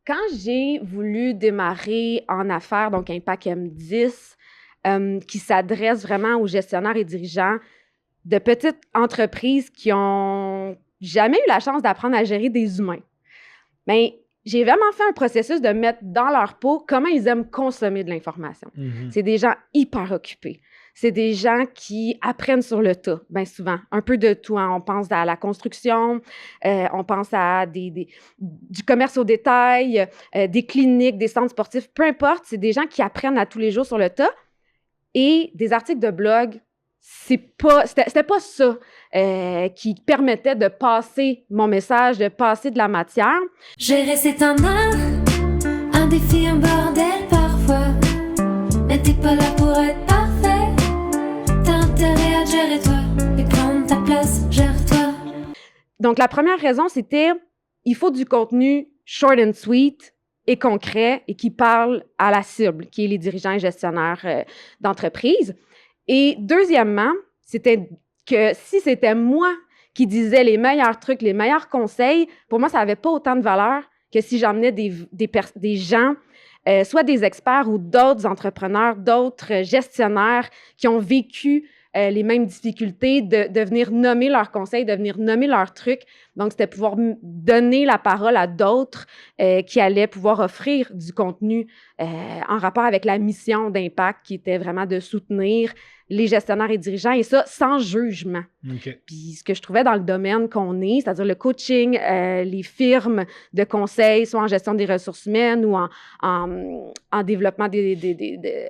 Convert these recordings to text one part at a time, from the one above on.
Quand j'ai voulu démarrer en affaires, donc Impact M10, qui s'adresse vraiment aux gestionnaires et dirigeants de petites entreprises qui ont jamais eu la chance d'apprendre à gérer des humains, bien, j'ai vraiment fait un processus de mettre dans leur peau comment ils aiment consommer de l'information. C'est des gens hyper occupés. C'est des gens qui apprennent sur le tas, bien souvent. Un peu de tout. Hein. On pense à la construction, on pense à du commerce au détail, des cliniques, des centres sportifs, peu importe. C'est des gens qui apprennent à tous les jours sur le tas. Et des articles de blog, c'était pas ça qui permettait de passer mon message, de passer de la matière. Gérer, c'est un art, un défi, un bordel parfois. Mais t'es pas là pour être parfait. T'as intérêt à te gérer toi et prendre ta place, gère-toi. Donc, la première raison, c'était il faut du contenu short and sweet et concret et qui parle à la cible, qui est les dirigeants et gestionnaires d'entreprise. Et deuxièmement, c'était que si c'était moi qui disais les meilleurs trucs, les meilleurs conseils, pour moi, ça n'avait pas autant de valeur que si j'emmenais des gens, soit des experts ou d'autres entrepreneurs, d'autres gestionnaires qui ont vécu les mêmes difficultés, de venir nommer leurs conseils, de venir nommer leurs trucs. Donc, c'était pouvoir donner la parole à d'autres qui allaient pouvoir offrir du contenu en rapport avec la mission d'Impact qui était vraiment de soutenir les gestionnaires et dirigeants, et ça, sans jugement. Okay. Puis ce que je trouvais dans le domaine qu'on est, c'est-à-dire le coaching, les firmes de conseil, soit en gestion des ressources humaines ou en développement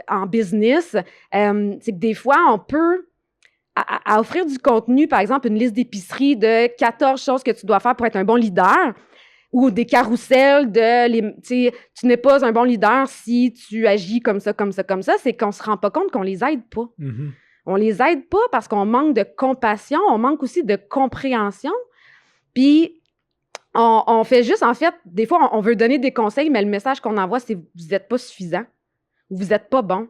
en business, c'est que des fois, on peut à offrir du contenu, par exemple, une liste d'épicerie de 14 choses que tu dois faire pour être un bon leader, ou des carousels tu n'es pas un bon leader si tu agis comme ça, comme ça, comme ça, c'est qu'on ne se rend pas compte qu'on les aide pas. Mm-hmm. On les aide pas parce qu'on manque de compassion, on manque aussi de compréhension. Puis, on fait juste, en fait, des fois, on veut donner des conseils, mais le message qu'on envoie, c'est « vous n'êtes pas suffisant » ou « vous n'êtes pas bon ».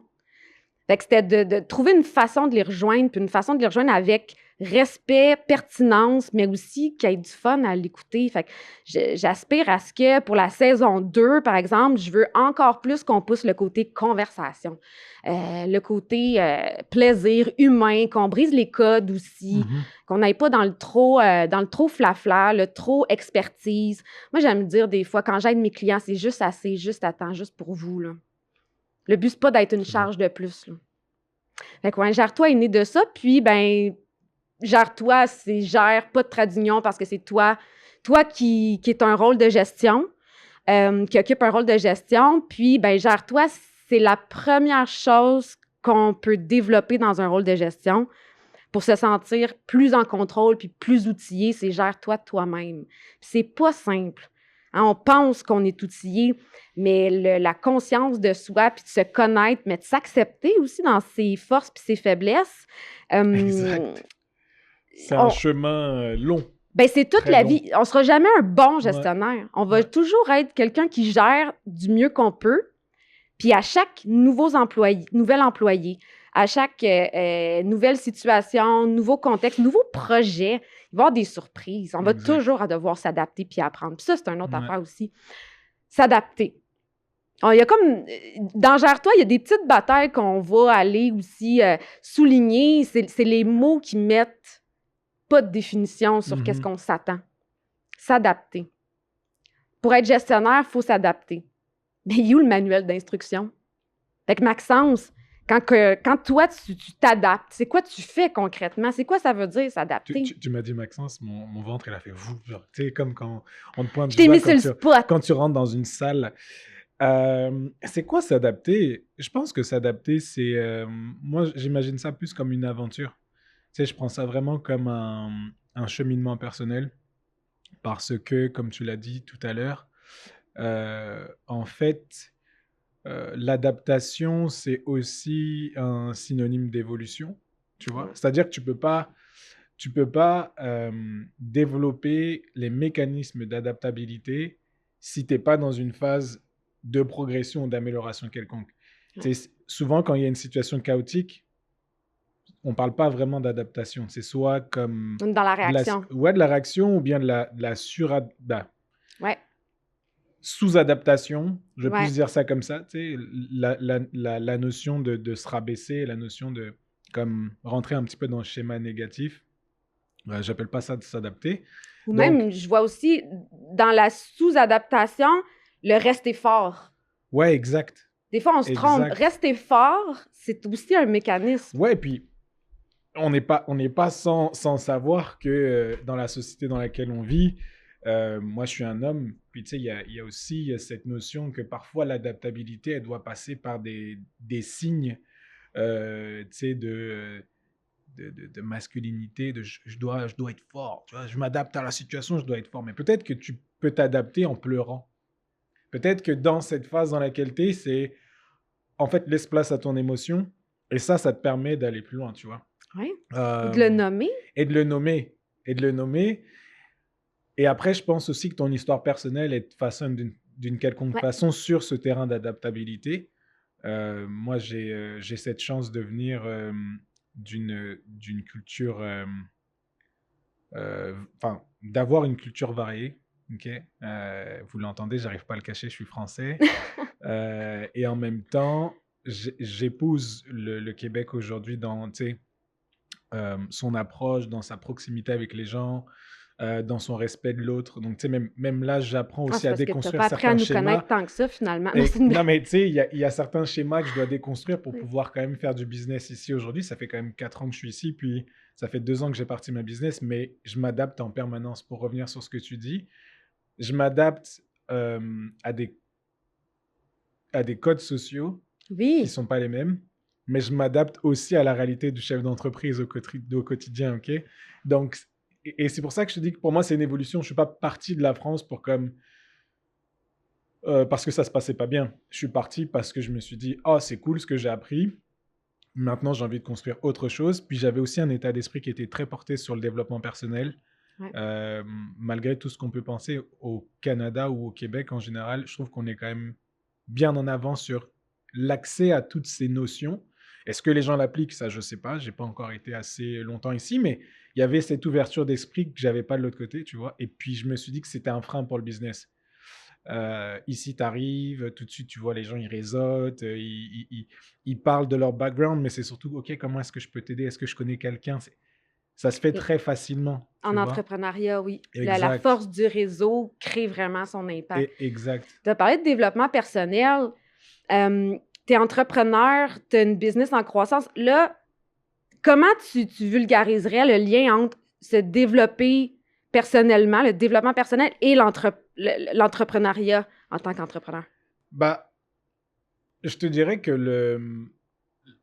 Fait que c'était de trouver une façon de les rejoindre, puis une façon de les rejoindre avec respect, pertinence, mais aussi qu'il y ait du fun à l'écouter. Fait que j'aspire à ce que pour la saison 2, par exemple, je veux encore plus qu'on pousse le côté conversation, le côté plaisir humain, qu'on brise les codes aussi, qu'on n'aille pas dans le trop flafla, le trop expertise. Moi, j'aime dire des fois, quand j'aide mes clients, c'est juste assez, juste à temps, juste pour vous, là. Le but, c'est pas d'être une charge de plus, là. Fait que, ouais, Gère-toi est né de ça, puis, ben, Gère-toi, c'est gère pas de trait d'union parce que c'est toi qui est un rôle de gestion, qui occupe un rôle de gestion, puis, ben, Gère-toi, c'est la première chose qu'on peut développer dans un rôle de gestion pour se sentir plus en contrôle puis plus outillé, c'est Gère-toi toi-même. Puis c'est pas simple. Hein, on pense qu'on est outillé, mais la conscience de soi, puis de se connaître, mais de s'accepter aussi dans ses forces puis ses faiblesses. Exact. C'est un chemin long. Ben c'est toute la long. vie. On ne sera jamais un bon gestionnaire. Ouais. On va toujours être quelqu'un qui gère du mieux qu'on peut. Puis à chaque nouvel employé, à chaque nouvelle situation, nouveau contexte, nouveau projet, il va y avoir des surprises. On va toujours devoir s'adapter puis apprendre. Puis ça, c'est une autre affaire aussi. S'adapter. Il y a comme, dans Gère-toi, il y a des petites batailles qu'on va aller aussi souligner. C'est les mots qui mettent pas de définition sur qu'est-ce qu'on s'attend. S'adapter. Pour être gestionnaire, il faut s'adapter. Mais il y a où le manuel d'instruction? Fait que Maxence, quand toi, tu t'adaptes, c'est quoi tu fais concrètement? C'est quoi ça veut dire, s'adapter? Tu m'as dit Maxence, mon ventre, il a fait vous. Tu sais, comme quand on te pointe je t'ai mis sur le spot. Quand tu rentres dans une salle. C'est quoi s'adapter? Je pense que s'adapter, c'est... moi, j'imagine ça plus comme une aventure. Tu sais, je prends ça vraiment comme un cheminement personnel. Parce que, comme tu l'as dit tout à l'heure, en fait... l'adaptation, c'est aussi un synonyme d'évolution, tu vois. C'est-à-dire que tu peux pas développer les mécanismes d'adaptabilité si tu n'es pas dans une phase de progression ou d'amélioration quelconque. Ouais. Souvent, quand il y a une situation chaotique, on ne parle pas vraiment d'adaptation. C'est soit comme... Dans la réaction. De la réaction ou bien de la Ouais. sous-adaptation, je vais Ouais. plus dire ça comme ça, tu sais, la notion de se rabaisser, la notion de comme rentrer un petit peu dans le schéma négatif. J'appelle pas ça de s'adapter. Ou Donc, même, je vois aussi dans la sous-adaptation, le rester fort. ouais, exact. Des fois, on se trompe. Exact. Rester fort, c'est aussi un mécanisme. Ouais, puis on n'est pas sans savoir que dans la société dans laquelle on vit, moi je suis un homme, puis tu sais, il y a aussi cette notion que parfois l'adaptabilité, elle doit passer par des signes, tu sais, de masculinité, je dois être fort, tu vois, je m'adapte à la situation, je dois être fort. Mais peut-être que tu peux t'adapter en pleurant. Peut-être que dans cette phase dans laquelle tu es, c'est en fait laisse place à ton émotion, et ça te permet d'aller plus loin, tu vois. Oui. De le nommer. Et de le nommer. Et de le nommer. Et après, je pense aussi que ton histoire personnelle, elle te façonne d'une quelconque Ouais. façon sur ce terrain d'adaptabilité. Moi, j'ai cette chance de venir d'une culture, enfin, d'avoir une culture variée. Ok. Vous l'entendez, j'arrive pas à le cacher, je suis français. Et en même temps, j'épouse le Québec aujourd'hui dans, tu sais, son approche, dans sa proximité avec les gens, dans son respect de l'autre. Donc, tu sais, même là, j'apprends Ah, aussi c'est à parce que tu n'as déconstruire pas appris à certains nous schémas. connaître tant que ça, finalement. Et- Non, c'est une non, blague. mais tu sais, il y a certains schémas que je dois déconstruire pour Oui. pouvoir quand même faire du business ici aujourd'hui. Ça fait quand même 4 ans que je suis ici, puis ça fait 2 ans que j'ai parti ma business, mais je m'adapte en permanence. Pour revenir sur ce que tu dis, je m'adapte à des codes sociaux qui ne Oui. sont pas les mêmes, mais je m'adapte aussi à la réalité du chef d'entreprise au quotidien, ok? Donc, et c'est pour ça que je te dis que pour moi, c'est une évolution. Je ne suis pas parti de la France pour comme... parce que ça se passait pas bien. Je suis parti parce que je me suis dit, oh, c'est cool ce que j'ai appris. Maintenant, j'ai envie de construire autre chose. Puis j'avais aussi un état d'esprit qui était très porté sur le développement personnel. Ouais. Malgré tout ce qu'on peut penser au Canada ou au Québec en général, je trouve qu'on est quand même bien en avant sur l'accès à toutes ces notions. Est-ce que les gens l'appliquent? Ça, je ne sais pas. Je n'ai pas encore été assez longtemps ici, mais il y avait cette ouverture d'esprit que je n'avais pas de l'autre côté, tu vois. Et puis, je me suis dit que c'était un frein pour le business. Ici, tu arrives, tout de suite, tu vois, les gens, ils réseautent, ils parlent de leur background, mais c'est surtout, OK, comment est-ce que je peux t'aider? Est-ce que je connais quelqu'un? Ça se fait Et très facilement, tu en vois. entrepreneuriat, oui. La Exact. force du réseau crée vraiment son impact. Exact. Tu as parlé de développement personnel. Tu es entrepreneur, tu as une business en croissance. Là, comment tu vulgariserais le lien entre se développer personnellement, le développement personnel et l'entrepreneuriat en tant qu'entrepreneur? Bah, je te dirais que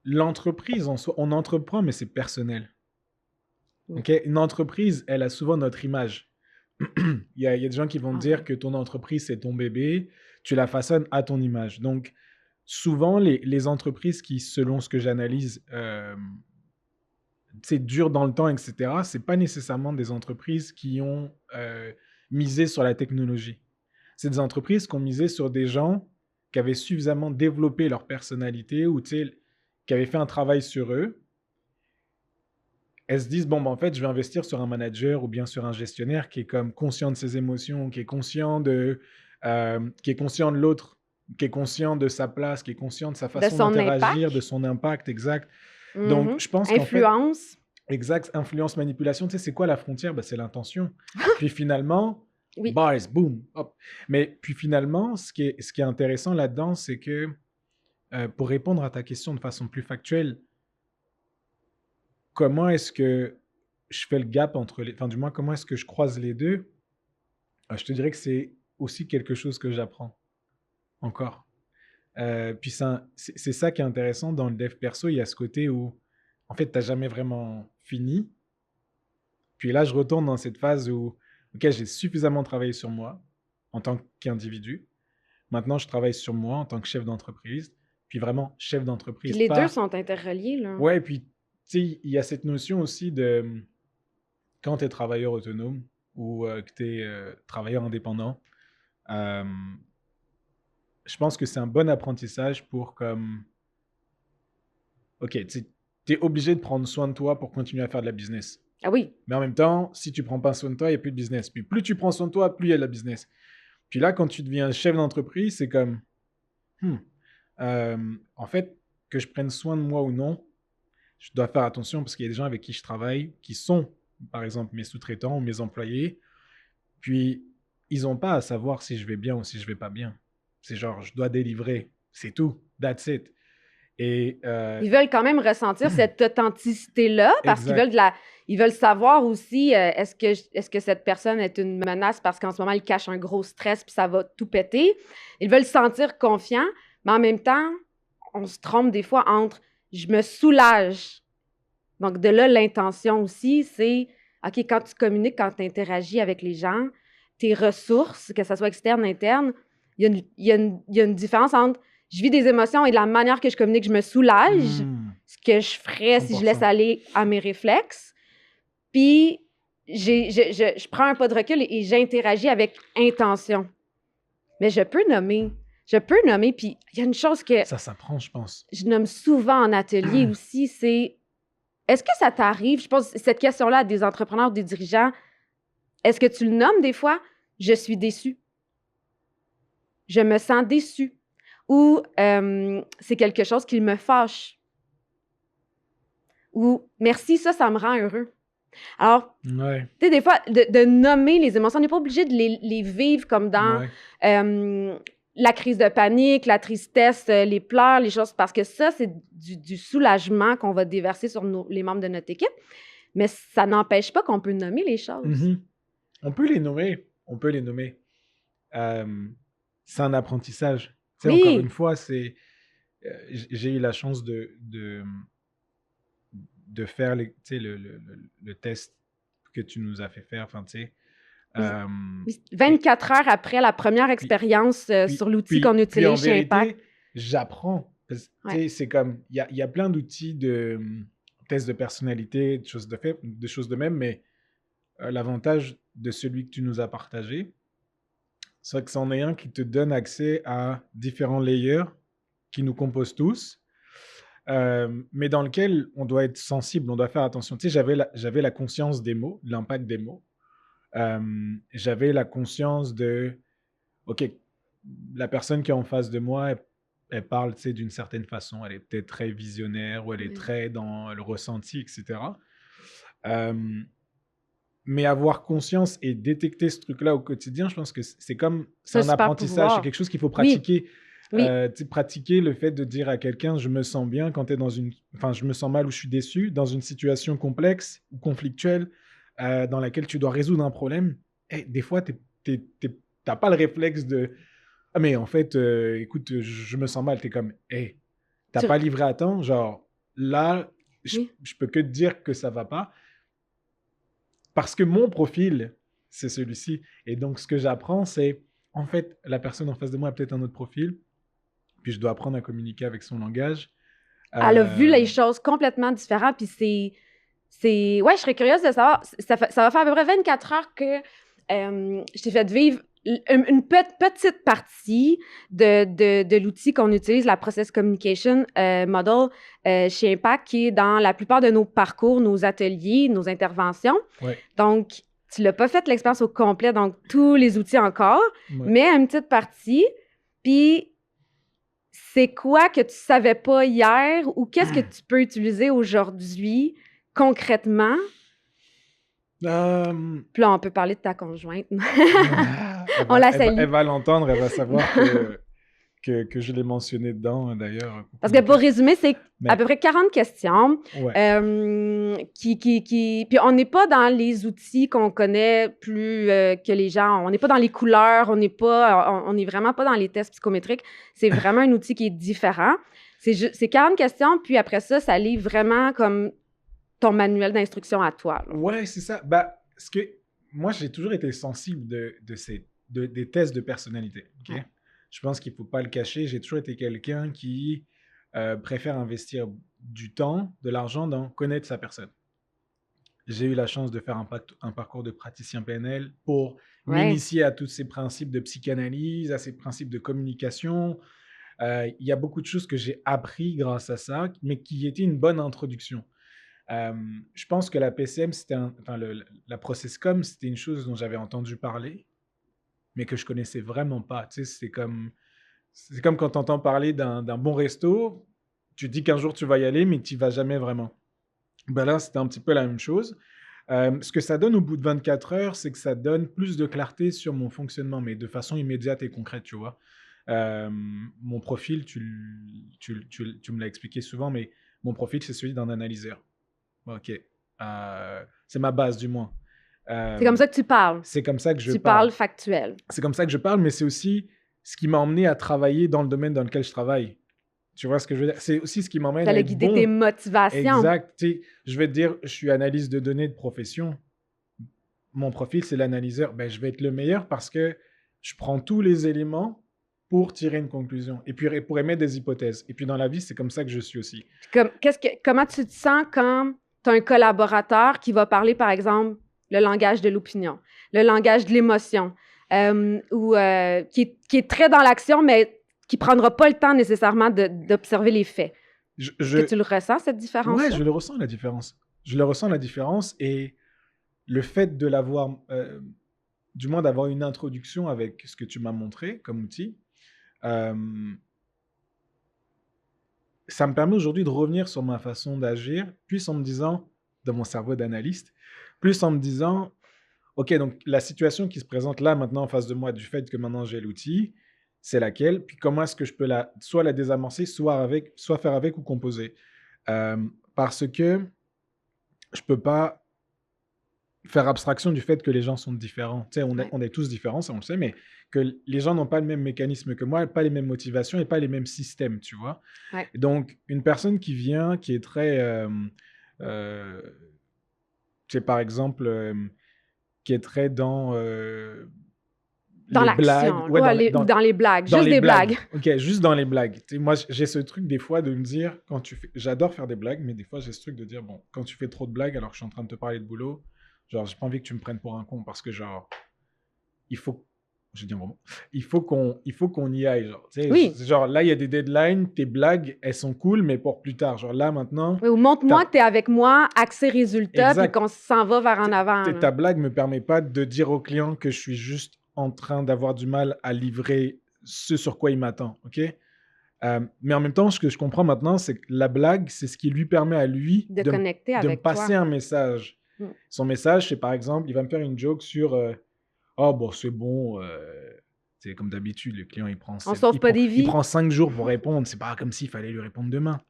l'entreprise en soi, on entreprend, mais c'est personnel. OK? Une entreprise, elle a souvent notre image. Il y a des gens qui vont te dire que ton entreprise, c'est ton bébé, tu la façonnes à ton image. Donc, souvent, les entreprises qui, selon ce que j'analyse, c'est dur dans le temps, etc., c'est pas nécessairement des entreprises qui ont misé sur la technologie. C'est des entreprises qui ont misé sur des gens qui avaient suffisamment développé leur personnalité ou qui avaient fait un travail sur eux. Elles se disent, bon, ben, en fait, je vais investir sur un manager ou bien sur un gestionnaire qui est comme conscient de ses émotions, qui est conscient de l'autre, qui est conscient de sa place, qui est conscient de sa façon son d'interagir, impact. de son impact, exact. Donc, je pense qu'en fait, Influence. exact, influence, manipulation, tu sais, c'est quoi la frontière? Ben, c'est l'intention. Puis finalement, Oui. bars, boom, hop. Mais puis finalement, ce qui est intéressant là-dedans, c'est que pour répondre à ta question de façon plus factuelle, comment est-ce que je fais le gap entre les... Enfin, du moins, comment est-ce que je croise les deux? Je te dirais que c'est aussi quelque chose que j'apprends encore. Puis c'est ça qui est intéressant dans le dev perso. Il y a ce côté où, en fait, tu n'as jamais vraiment fini. Puis là, je retourne dans cette phase où, OK, j'ai suffisamment travaillé sur moi en tant qu'individu. Maintenant, je travaille sur moi en tant que chef d'entreprise. Puis vraiment, chef d'entreprise. Puis les deux sont interreliés, là. Ouais, puis tu sais, il y a cette notion aussi de quand tu es travailleur autonome ou que tu es travailleur indépendant, je pense que c'est un bon apprentissage pour comme, OK, tu es obligé de prendre soin de toi pour continuer à faire de la business. Ah oui. Mais en même temps, si tu prends pas soin de toi, il n'y a plus de business. Puis plus tu prends soin de toi, plus il y a de la business. Puis là, quand tu deviens chef d'entreprise, c'est comme, hmm, en fait, que je prenne soin de moi ou non, je dois faire attention parce qu'il y a des gens avec qui je travaille qui sont, par exemple, mes sous-traitants ou mes employés. Puis, ils n'ont pas à savoir si je vais bien ou si je vais pas bien. C'est genre, je dois délivrer. C'est tout. That's it. Et Ils veulent quand même ressentir cette authenticité-là parce qu'ils exact. ils veulent savoir aussi est-ce que cette personne est une menace parce qu'en ce moment, il cache un gros stress puis ça va tout péter. Ils veulent se sentir confiants, mais en même temps, on se trompe des fois entre je me soulage. Donc, de là, l'intention aussi, c'est OK, quand tu communiques, quand tu interagis avec les gens, tes ressources, que ce soit externe, interne, il y a une différence entre je vis des émotions et de la manière que je communique, je me soulage, ce que je ferais si je laisse 100%. aller à mes réflexes. Puis, je prends un pas de recul et j'interagis avec intention. Mais je peux nommer. Puis il y a une chose que Ça s'apprend, je pense. je nomme souvent en atelier aussi, c'est est-ce que ça t'arrive, je pose cette question-là à des entrepreneurs ou des dirigeants, est-ce que tu le nommes des fois? Je suis déçu. Je me sens déçu. Ou c'est quelque chose qui me fâche. Ou merci, ça me rend heureux. Alors, Ouais, tu sais, des fois, de nommer les émotions, on n'est pas obligé de les vivre comme dans ouais. la crise de panique, la tristesse, les pleurs, les choses, parce que ça, c'est du soulagement qu'on va déverser sur les membres de notre équipe. Mais ça n'empêche pas qu'on peut nommer les choses. Mhm. On peut les nommer. On peut les nommer. C'est un apprentissage. Tu sais, encore une Oui, fois, j'ai eu la chance de faire tu sais, le test que tu nous as fait faire. Enfin, tu sais, oui, euh, oui. et 24 heures après la première puis, expérience sur l'outil qu'on puis en utilise chez Impact. vérité, j'apprends. Parce que, tu Ouais. sais, c'est comme, il y a plein d'outils de tests de personnalité, de choses de choses de même, mais l'avantage de celui que tu nous as partagé, c'est que c'en est un qui te donne accès à différents layers qui nous composent tous, mais dans lequel on doit être sensible, on doit faire attention. Tu sais, j'avais la conscience des mots, de l'impact des mots. J'avais la conscience de, OK, la personne qui est en face de moi, elle parle, tu sais, d'une certaine façon. Elle est peut-être très visionnaire ou elle est Oui. très dans le ressenti, etc. Euh, mais avoir conscience et détecter ce truc-là au quotidien, je pense que c'est C'est un un super apprentissage, c'est pouvoir. quelque chose qu'il faut Oui, pratiquer. oui. Tu sais, pratiquer le fait de dire à quelqu'un, je me sens bien quand tu es dans une... Enfin, je me sens mal ou je suis déçu, dans une situation complexe ou conflictuelle dans laquelle tu dois résoudre un problème. Et des fois, t'as pas le réflexe de... Ah, mais en fait, écoute, je me sens mal. T'es comme, hey, t'as Tu- pas livré à temps. Genre, là, oui. je peux que te dire que ça va pas. Parce que mon profil, c'est celui-ci. Et donc, ce que j'apprends, c'est, en fait, la personne en face de moi a peut-être un autre profil. Puis, je dois apprendre à communiquer avec son langage. Elle a vu Euh, les choses complètement différentes. Puis ouais, je serais curieuse de savoir. Ça va faire à peu près 24 heures que je t'ai fait vivre une petite partie de l'outil qu'on utilise, la Process Communication Model chez Impact, qui est dans la plupart de nos parcours, nos ateliers, nos interventions. ouais, Donc, tu l'as pas fait l'expérience au complet, donc tous les outils encore, ouais. mais une petite partie. Puis, c'est quoi que tu savais pas hier ou qu'est-ce que tu peux utiliser aujourd'hui concrètement? Euh, Puis là, on peut parler de ta conjointe. elle On va, la elle va, salue. elle va l'entendre, elle va savoir que je l'ai mentionné dedans, d'ailleurs. Parce que pour résumer, c'est Mais, à peu près 40 questions. ouais. Puis on n'est pas dans les outils qu'on connaît plus que les gens. On n'est pas dans les couleurs, on est vraiment pas dans les tests psychométriques. C'est vraiment un outil qui est différent. C'est 40 questions, puis après ça, ça lit vraiment comme ton manuel d'instruction à toi. Là. Ouais, c'est ça. Bah, parce que moi, j'ai toujours été sensible des tests de personnalité. Ok. Ouais. Je pense qu'il ne faut pas le cacher. J'ai toujours été quelqu'un qui préfère investir du temps, de l'argent dans connaître sa personne. J'ai eu la chance de faire un parcours de praticien PNL pour Ouais. m'initier à tous ces principes de psychanalyse, à ces principes de communication. Il y a beaucoup de choses que j'ai appris grâce à ça, mais qui étaient une bonne introduction. Je pense que la PCM, la ProcessCom, c'était une chose dont j'avais entendu parler, mais que je connaissais vraiment pas. Tu sais, c'est comme quand tu entends parler d'un bon resto, tu dis qu'un jour tu vas y aller, mais tu n'y vas jamais vraiment. Ben là, c'était un petit peu la même chose. Ce que ça donne au bout de 24 heures, c'est que ça donne plus de clarté sur mon fonctionnement, mais de façon immédiate et concrète, tu vois. Mon profil, tu me l'as expliqué souvent, mais mon profil, c'est celui d'un analyseur. Ok. C'est ma base, du moins. C'est comme ça que tu parles. C'est comme ça que je Tu parle. parles factuel. C'est comme ça que je parle, mais c'est aussi ce qui m'a emmené à travailler dans le domaine dans lequel je travaille. Tu vois ce que je veux dire? C'est aussi ce qui m'emmène Tu à allais être guider tes bon. motivations. Exact. Tu sais, je vais te dire, je suis analyste de données de profession. Mon profil, c'est l'analyseur. Ben, je vais être le meilleur parce que je prends tous les éléments pour tirer une conclusion et puis pour émettre des hypothèses. Et puis dans la vie, c'est comme ça que je suis aussi. Comment tu te sens quand tu as un collaborateur qui va parler, par exemple, le langage de l'opinion, le langage de l'émotion, ou qui est très dans l'action, mais qui ne prendra pas le temps nécessairement d'observer les faits? Est-ce que tu le ressens, cette différence-là? Ouais, je le ressens, la différence. Je le ressens, la différence. Et le fait de l'avoir, du moins d'avoir une introduction avec ce que tu m'as montré comme outil, ça me permet aujourd'hui de revenir sur ma façon d'agir, plus en me disant, dans mon cerveau d'analyste, plus en me disant, OK, donc la situation qui se présente là, maintenant, en face de moi, du fait que maintenant j'ai l'outil, c'est laquelle? Puis comment est-ce que je peux soit la désamorcer, soit faire avec ou composer? Parce que je peux pas faire abstraction du fait que les gens sont différents. Tu sais, on est tous différents, ça on le sait, mais que les gens n'ont pas le même mécanisme que moi, pas les mêmes motivations et pas les mêmes systèmes, tu vois. Ouais. Donc, une personne qui vient, qui est très, tu sais, par exemple, qui est très dans dans les blagues. l'action, Ouais, dans les blagues, dans juste les des blagues. Ok, juste dans les blagues. Tu sais, moi, j'ai ce truc des fois de me dire, j'adore faire des blagues, mais des fois, j'ai ce truc de dire, bon, quand tu fais trop de blagues alors que je suis en train de te parler de boulot, genre, j'ai pas envie que tu me prennes pour un con parce que, genre, il faut, je dis un gros mot, il faut qu'on y aille, genre. Tu sais, Oui. Genre, là, il y a des deadlines, tes blagues, elles sont cool, mais pour plus tard. Genre, là, maintenant. Oui, ou montre-moi que tu es avec moi, accès résultat, puis Exact. qu'on s'en va vers en avant. Ta blague me permet pas de dire au client que je suis juste en train d'avoir du mal à livrer ce sur quoi il m'attend, ok? Mais en même temps, ce que je comprends maintenant, c'est que la blague, c'est ce qui lui permet à lui de connecter avec me passer un message. Son message, c'est par exemple, il va me faire une joke sur oh, bon, c'est bon. C'est comme d'habitude, le client, il prend 5 jours pour répondre. C'est pas comme s'il fallait lui répondre demain.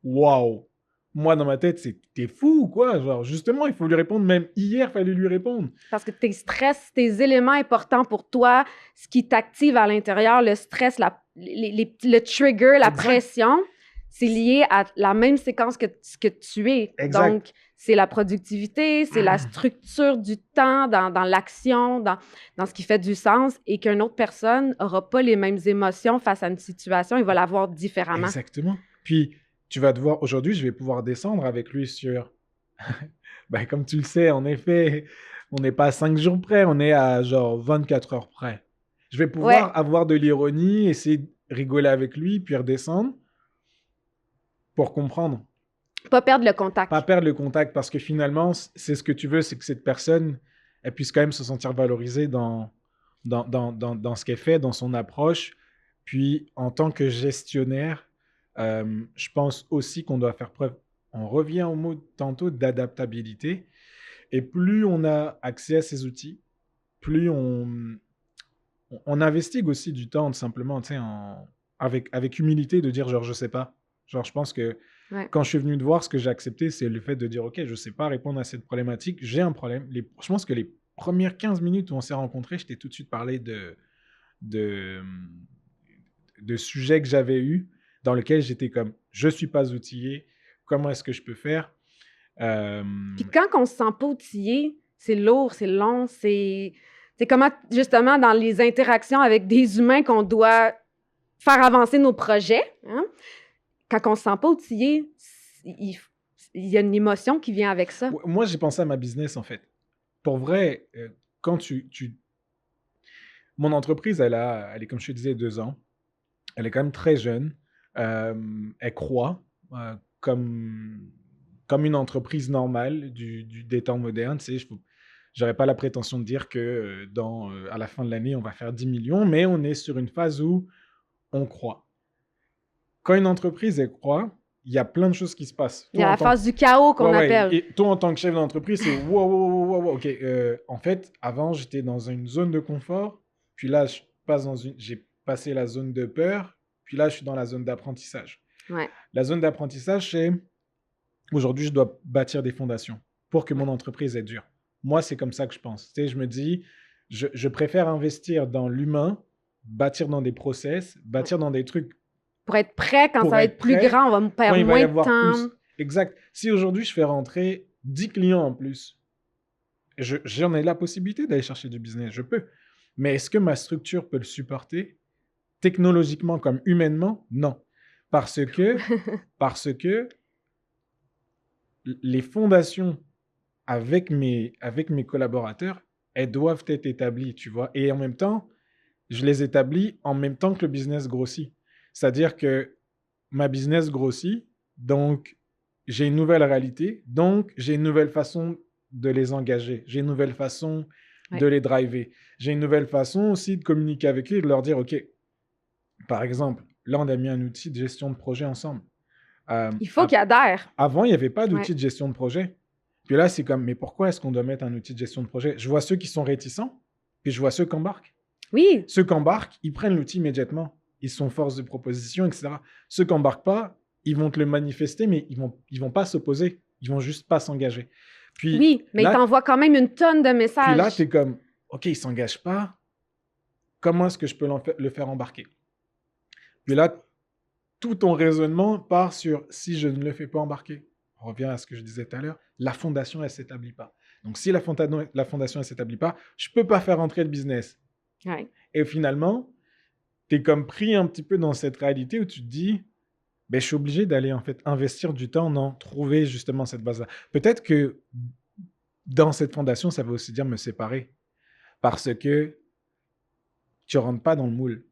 Waouh! Moi, dans ma tête, c'est t'es fou ou quoi? Genre, justement, il faut lui répondre. Même hier, il fallait lui répondre. Parce que tes stress, tes éléments importants pour toi, ce qui t'active à l'intérieur, le stress, le trigger, la pression, c'est lié à la même séquence que tu es. Exact. Donc, c'est la productivité, c'est la structure du temps dans l'action, dans ce qui fait du sens, et qu'une autre personne n'aura pas les mêmes émotions face à une situation, il va la voir différemment. Exactement. Puis, tu vas devoir, aujourd'hui, je vais pouvoir descendre avec lui sur, ben, comme tu le sais, en effet, on n'est pas à 5 jours près, on est à genre 24 heures près. Je vais pouvoir avoir de l'ironie, essayer de rigoler avec lui, puis redescendre pour comprendre. Pas perdre le contact. Pas perdre le contact, parce que finalement, c'est ce que tu veux, c'est que cette personne, elle puisse quand même se sentir valorisée dans ce qu'elle fait, dans son approche. Puis, en tant que gestionnaire, je pense aussi qu'on doit faire preuve, on revient au mot tantôt d'adaptabilité, et plus on a accès à ces outils, plus on investigue aussi du temps, tout simplement, tu sais, avec humilité, de dire genre je sais pas. Genre, je pense que quand je suis venu te voir, ce que j'ai accepté, c'est le fait de dire ok, je sais pas répondre à cette problématique, j'ai un problème. Je pense que les premières 15 minutes où on s'est rencontrés, je t'ai tout de suite parlé de sujets que j'avais eus, dans lequel j'étais comme, je suis pas outillé, comment est-ce que je peux faire? Puis quand on se sent pas outillé, c'est lourd, c'est long, c'est comment, justement, dans les interactions avec des humains qu'on doit faire avancer nos projets, hein? Quand on se sent pas outillé, il y a une émotion qui vient avec ça. Moi, j'ai pensé à ma business, en fait. Pour vrai, quand mon entreprise, elle est, comme je te disais, 2 ans. Elle est quand même très jeune. Elle croît comme une entreprise normale des temps modernes. Tu sais, J'aurais pas la prétention de dire que à la fin de l'année, on va faire 10 millions, mais on est sur une phase où on croit. Quand une entreprise, elle croit, il y a plein de choses qui se passent. Il y a la phase du chaos qu'on appelle. Et toi, en tant que chef d'entreprise, c'est wow. OK. En fait, avant, j'étais dans une zone de confort. Puis là, j'ai passé la zone de peur. Puis là, je suis dans la zone d'apprentissage. Ouais. La zone d'apprentissage, c'est aujourd'hui, je dois bâtir des fondations pour que mon entreprise est dure. Moi, c'est comme ça que je pense. Tu sais, je me dis, je préfère investir dans l'humain, bâtir dans des process, bâtir dans des trucs. Pour être prêt, quand ça va être plus grand, on va me perdre moins de temps. Exact. Si aujourd'hui, je fais rentrer 10 clients en plus, j'en ai la possibilité d'aller chercher du business, je peux. Mais est-ce que ma structure peut le supporter technologiquement comme humainement? Non. Parce que les fondations avec mes collaborateurs, elles doivent être établies, tu vois. Et en même temps, je les établis en même temps que le business grossit. C'est-à-dire que ma business grossit, donc j'ai une nouvelle réalité, donc j'ai une nouvelle façon de les engager, j'ai une nouvelle façon de les driver, j'ai une nouvelle façon aussi de communiquer avec eux et de leur dire, OK, par exemple, là, on a mis un outil de gestion de projet ensemble. Il faut qu'ils adhèrent. Avant, il n'y avait pas d'outil de gestion de projet. Puis là, c'est comme, mais pourquoi est-ce qu'on doit mettre un outil de gestion de projet? Je vois ceux qui sont réticents, puis je vois ceux qui embarquent. Oui. Ceux qui embarquent, ils prennent l'outil immédiatement. Ils sont force de proposition, etc. Ceux qui n'embarquent pas, ils vont te le manifester, mais ils vont pas s'opposer. Ils vont juste pas s'engager. Puis oui, mais ils t'envoient quand même une tonne de messages. Puis là, tu es comme, OK, ils ne s'engagent pas. Comment est-ce que je peux le faire embarquer? Puis là, tout ton raisonnement part sur si je ne le fais pas embarquer. On revient à ce que je disais tout à l'heure. La fondation, elle ne s'établit pas. Donc, si la fondation, elle ne s'établit pas, je ne peux pas faire entrer le business. Ouais. Et finalement, tu es comme pris un petit peu dans cette réalité où tu te dis, ben, je suis obligé d'aller en fait investir du temps dans trouver justement cette base-là. Peut-être que dans cette fondation, ça veut aussi dire me séparer parce que tu ne rentres pas dans le moule.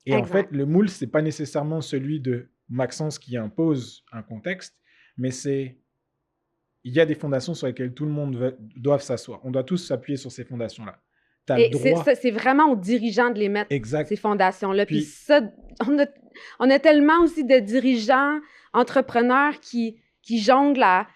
Et en fait, le moule, ce n'est pas nécessairement celui de Maxence qui impose un contexte, mais il y a des fondations sur lesquelles tout le monde doit s'asseoir. On doit tous s'appuyer sur ces fondations-là. Et c'est vraiment aux dirigeants de les mettre, ces fondations-là. Puis ça, on a tellement aussi de dirigeants, entrepreneurs qui jonglent à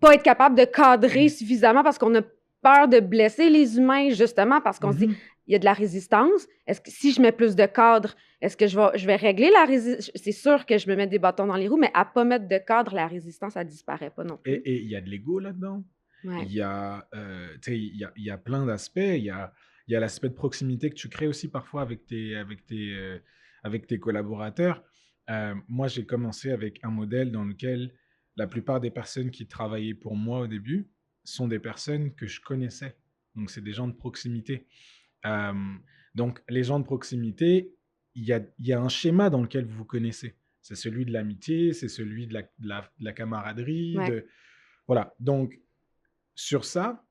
pas être capables de cadrer suffisamment parce qu'on a peur de blesser les humains, justement, parce qu'on se dit, il y a de la résistance. Est-ce que si je mets plus de cadre, est-ce que je vais régler la résistance? C'est sûr que je me mets des bâtons dans les roues, mais à pas mettre de cadre, la résistance, elle disparaît pas non plus. Et il y a de l'ego là-dedans. Ouais. Il y a plein d'aspects. Il y a l'aspect de proximité que tu crées aussi parfois avec tes collaborateurs. Moi, j'ai commencé avec un modèle dans lequel la plupart des personnes qui travaillaient pour moi au début sont des personnes que je connaissais. Donc, c'est des gens de proximité. Donc, les gens de proximité, il y a un schéma dans lequel vous vous connaissez. C'est celui de l'amitié, c'est celui de la camaraderie. Ouais. Voilà. Donc, sur ça,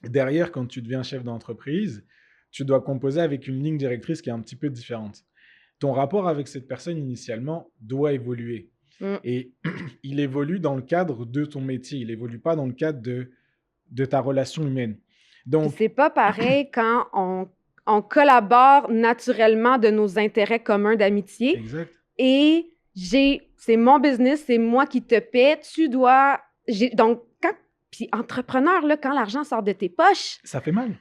derrière, quand tu deviens chef d'entreprise, tu dois composer avec une ligne directrice qui est un petit peu différente. Ton rapport avec cette personne, initialement, doit évoluer. Et il évolue dans le cadre de ton métier. Il n'évolue pas dans le cadre de ta relation humaine. Donc, c'est pas pareil quand on collabore naturellement de nos intérêts communs d'amitié. Exact. Et c'est mon business, c'est moi qui te paie. Donc, puis entrepreneur, là, quand l'argent sort de tes poches... Ça fait mal.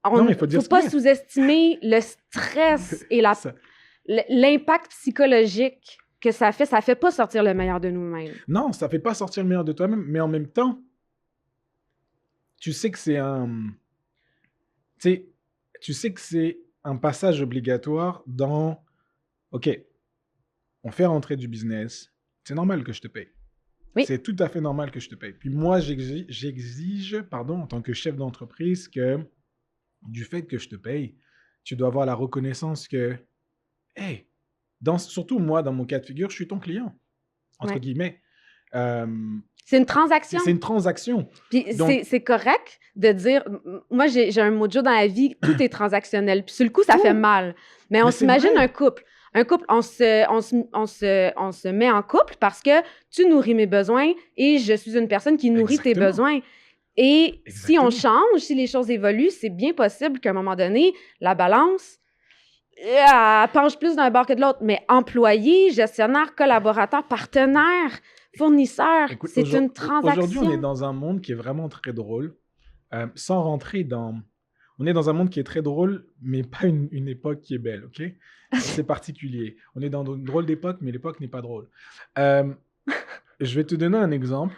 Il ne faut pas sous-estimer le stress et l'impact psychologique que ça fait. Ça ne fait pas sortir le meilleur de nous-mêmes. Non, ça ne fait pas sortir le meilleur de toi-même, mais en même temps, tu sais que c'est un passage obligatoire dans « OK, on fait rentrer du business, c'est normal que je te paye. » Oui. C'est tout à fait normal que je te paye. Puis moi, j'exige, en tant que chef d'entreprise, que du fait que je te paye, tu dois avoir la reconnaissance que, hey, surtout moi, dans mon cas de figure, je suis ton client, entre guillemets. C'est une transaction. C'est une transaction. Puis c'est correct de dire, moi, j'ai un mojo dans la vie, tout est transactionnel. Puis sur le coup, ça fait mal. Mais on s'imagine un couple. Un couple, on se met en couple parce que tu nourris mes besoins et je suis une personne qui nourrit tes besoins. Et si on Exactement. change, si les choses évoluent, c'est bien possible qu'à un moment donné, la balance, elle penche plus d'un bord que de l'autre. Mais employé, gestionnaire, collaborateur, partenaire, fournisseur, Écoute, c'est une aujourd'hui, on est transaction. dans un monde qui est vraiment très drôle. Sans rentrer dans... On est dans un monde qui est très drôle, mais pas une époque qui est belle, OK? C'est particulier. On est dans une drôle d'époque, mais l'époque n'est pas drôle. Euh, je vais te donner un exemple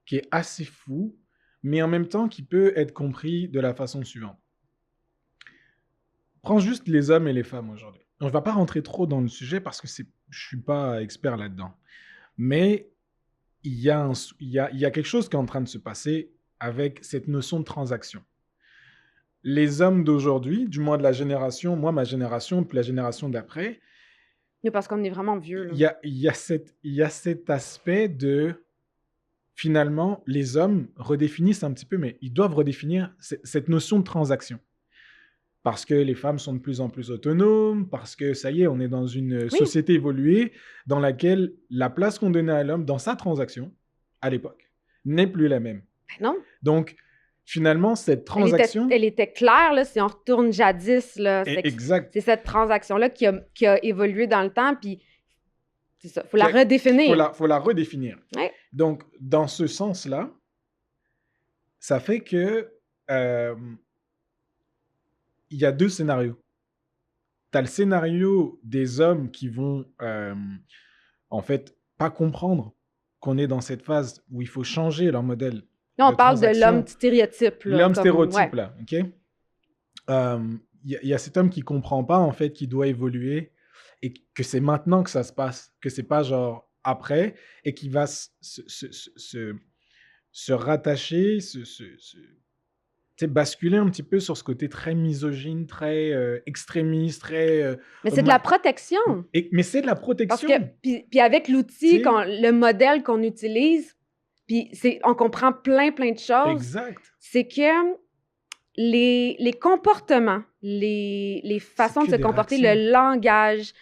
qui est assez fou, mais en même temps qui peut être compris de la façon suivante. Prends juste les hommes et les femmes aujourd'hui. On ne va pas rentrer trop dans le sujet parce que je ne suis pas expert là-dedans. Mais il y a quelque chose qui est en train de se passer avec cette notion de transaction. Les hommes d'aujourd'hui, du moins de la génération, moi, ma génération, puis la génération d'après, Mais parce qu'on est vraiment vieux, là. il y a cet aspect de, finalement, les hommes redéfinissent un petit peu, mais ils doivent redéfinir cette notion de transaction. Parce que les femmes sont de plus en plus autonomes, parce que ça y est, on est dans une Oui, société évoluée dans laquelle la place qu'on donnait à l'homme dans sa transaction, à l'époque, n'est plus la même. ben non. Donc, finalement, cette transaction... Elle était claire, là, si on retourne jadis, là, Exact. c'est cette transaction-là qui a évolué dans le temps, puis c'est ça, il faut la Il redéfinir. faut la redéfinir. Ouais. Donc, dans ce sens-là, ça fait que il y a deux scénarios. Tu as le scénario des hommes qui vont, en fait, pas comprendre qu'on est dans cette phase où il faut changer leur modèle Là, on de parle de transaction. l'homme stéréotype. Là, L'homme comme- stéréotype, ouais. là, OK? Il y a cet homme qui comprend pas, en fait, qui doit évoluer et que c'est maintenant que ça se passe, que c'est pas genre après, et qui va se rattacher, tu sais, basculer un petit peu sur ce côté très misogyne, très extrémiste, très... Mais c'est de la protection. mais c'est de la Parce protection. que, puis avec l'outil, Tu sais. le modèle qu'on utilise, puis on comprend plein de choses, Exact. c'est que les comportements, les façons de que se des comporter, réactions. le langage,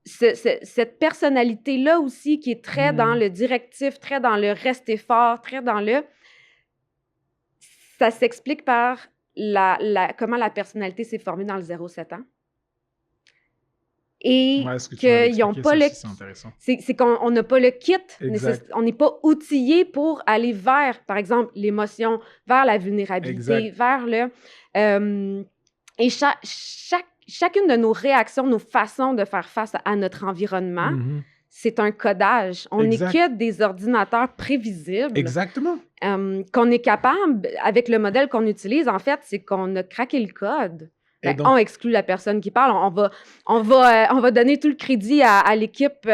cette personnalité-là aussi qui est très dans le directif, très dans le rester fort, très dans le... Ça s'explique par comment la personnalité s'est formée dans le 0-7 ans. Et Ouais, ce que tu m'avais qu'ils n'ont expliqué, pas ça le... aussi, c'est intéressant. C'est qu'on n'a pas le kit. Exact. On n'est pas outillé pour aller vers, par exemple, l'émotion, vers la vulnérabilité, Exact. vers le... et chacune de nos réactions, nos façons de faire face à notre environnement, Mhm. c'est un codage. On n'est Exact. que des ordinateurs prévisibles. Exactement. Qu'on est capable, avec le modèle qu'on utilise, en fait, c'est qu'on a craqué le code. Et Ben, donc- on exclut la personne qui parle. On va donner tout le crédit à l'équipe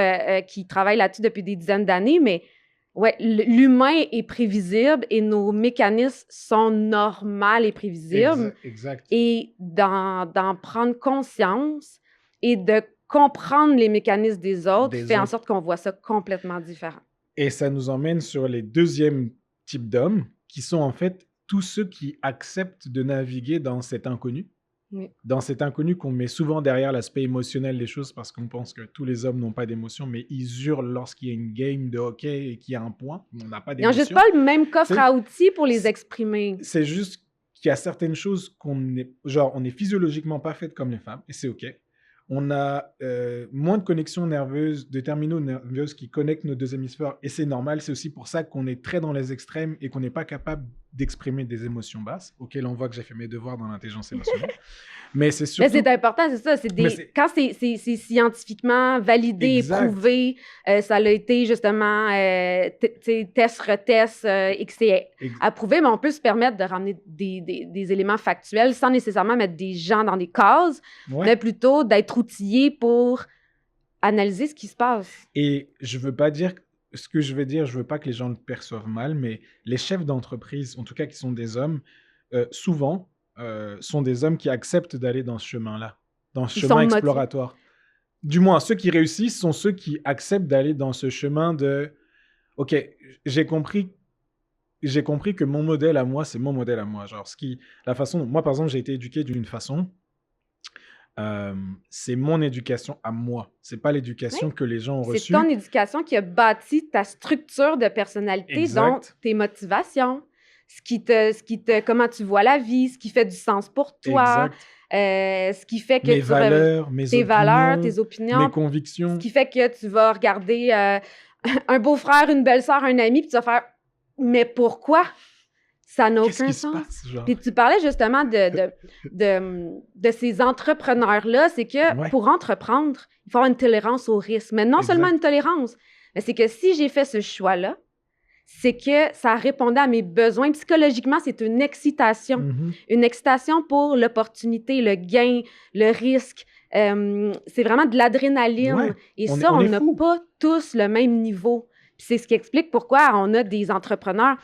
qui travaille là-dessus depuis des dizaines d'années, mais ouais, l'humain est prévisible et nos mécanismes sont normaux et prévisibles. Exact. Et d'en prendre conscience et de comprendre les mécanismes des autres fait en sorte qu'on voit ça complètement différent. Et ça nous emmène sur les deuxièmes types d'hommes, qui sont en fait tous ceux qui acceptent de naviguer dans cet inconnu. Oui. Dans cet inconnu qu'on met souvent derrière l'aspect émotionnel des choses, parce qu'on pense que tous les hommes n'ont pas d'émotion, mais ils hurlent lorsqu'il y a une game de hockey et qu'il y a un point. On n'a pas Ils n'ont d'émotion. juste pas le même coffre C'est- à outils pour les exprimer. C'est juste qu'il y a certaines choses qu'on est... Genre, on est physiologiquement pas fait comme les femmes, et c'est OK. On a moins de connexions nerveuses, de terminaux nerveuses qui connectent nos deux hémisphères, et c'est normal. C'est aussi pour ça qu'on est très dans les extrêmes et qu'on n'est pas capable d'exprimer des émotions basses, auxquelles on voit que j'ai fait mes devoirs dans l'intelligence émotionnelle. Mais c'est surtout... Mais c'est important, c'est ça. Quand c'est scientifiquement validé, Exact. éprouvé, ça a été justement test, retest, et que c'est approuvé, mais on peut se permettre de ramener des éléments factuels sans nécessairement mettre des gens dans des cases, Ouais. mais plutôt d'être outillé pour analyser ce qui se passe. Et je veux pas dire... Ce que je veux dire, je veux pas que les gens le perçoivent mal, mais les chefs d'entreprise, en tout cas qui sont des hommes, souvent... sont des hommes qui acceptent d'aller dans ce chemin-là, dans ce Ils chemin sont exploratoire. Du moins, ceux qui réussissent sont ceux qui acceptent d'aller dans ce chemin de « Ok, j'ai compris que mon modèle à moi, c'est mon modèle à moi. » Genre, la façon dont moi, par exemple, j'ai été éduqué d'une façon, c'est mon éducation à moi. C'est pas l'éducation que les gens ont C'est reçue. ton éducation qui a bâti ta structure de personnalité, Exact. donc tes motivations, comment tu vois la vie, ce qui fait du sens pour toi, Exact. ce qui fait que Mes valeurs, tes valeurs, mes tes opinions, ce convictions. qui fait que tu vas regarder un beau-frère, une belle-sœur, un ami, puis tu vas faire « Mais pourquoi? Ça n'a Qu'est-ce aucun qui se sens. » passe, genre? Puis tu parlais justement de ces entrepreneurs-là, c'est que Ouais, pour entreprendre, il faut avoir une tolérance au risque. Mais non seulement exact. une tolérance, mais c'est que si j'ai fait ce choix-là, c'est que ça répondait à mes besoins. Psychologiquement, c'est une excitation. Mhm. Une excitation pour l'opportunité, le gain, le risque. C'est vraiment de l'adrénaline. Ouais, Et on est, ça, on on est n'a fou. pas tous le même niveau. Puis c'est ce qui explique pourquoi on a des entrepreneurs.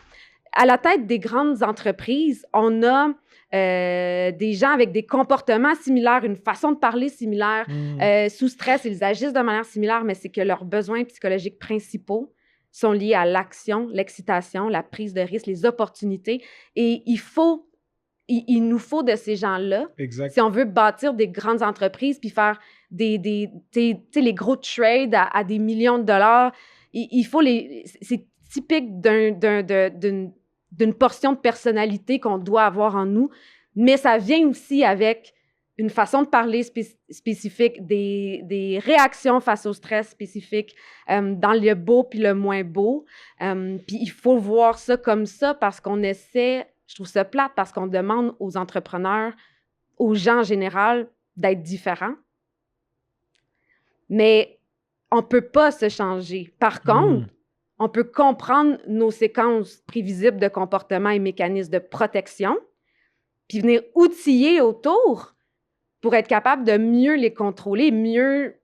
À la tête des grandes entreprises, on a des gens avec des comportements similaires, une façon de parler similaire. Mhm. Sous stress, ils agissent de manière similaire, mais c'est que leurs besoins psychologiques principaux sont liés à l'action, l'excitation, la prise de risque, les opportunités. Et il nous faut de ces gens-là Exact. si on veut bâtir des grandes entreprises puis faire tu sais, les gros trades à des millions de dollars. Il faut c'est typique d'une portion de personnalité qu'on doit avoir en nous, mais ça vient aussi avec une façon de parler spécifique, des réactions face au stress spécifiques, dans le beau puis le moins beau. Puis il faut voir ça comme ça parce qu'on essaie, je trouve ça plate, parce qu'on demande aux entrepreneurs, aux gens en général, d'être différents. Mais on ne peut pas se changer. Par contre, on peut comprendre nos séquences prévisibles de comportement et mécanismes de protection, puis venir outiller autour pour être capable de mieux les contrôler, mieux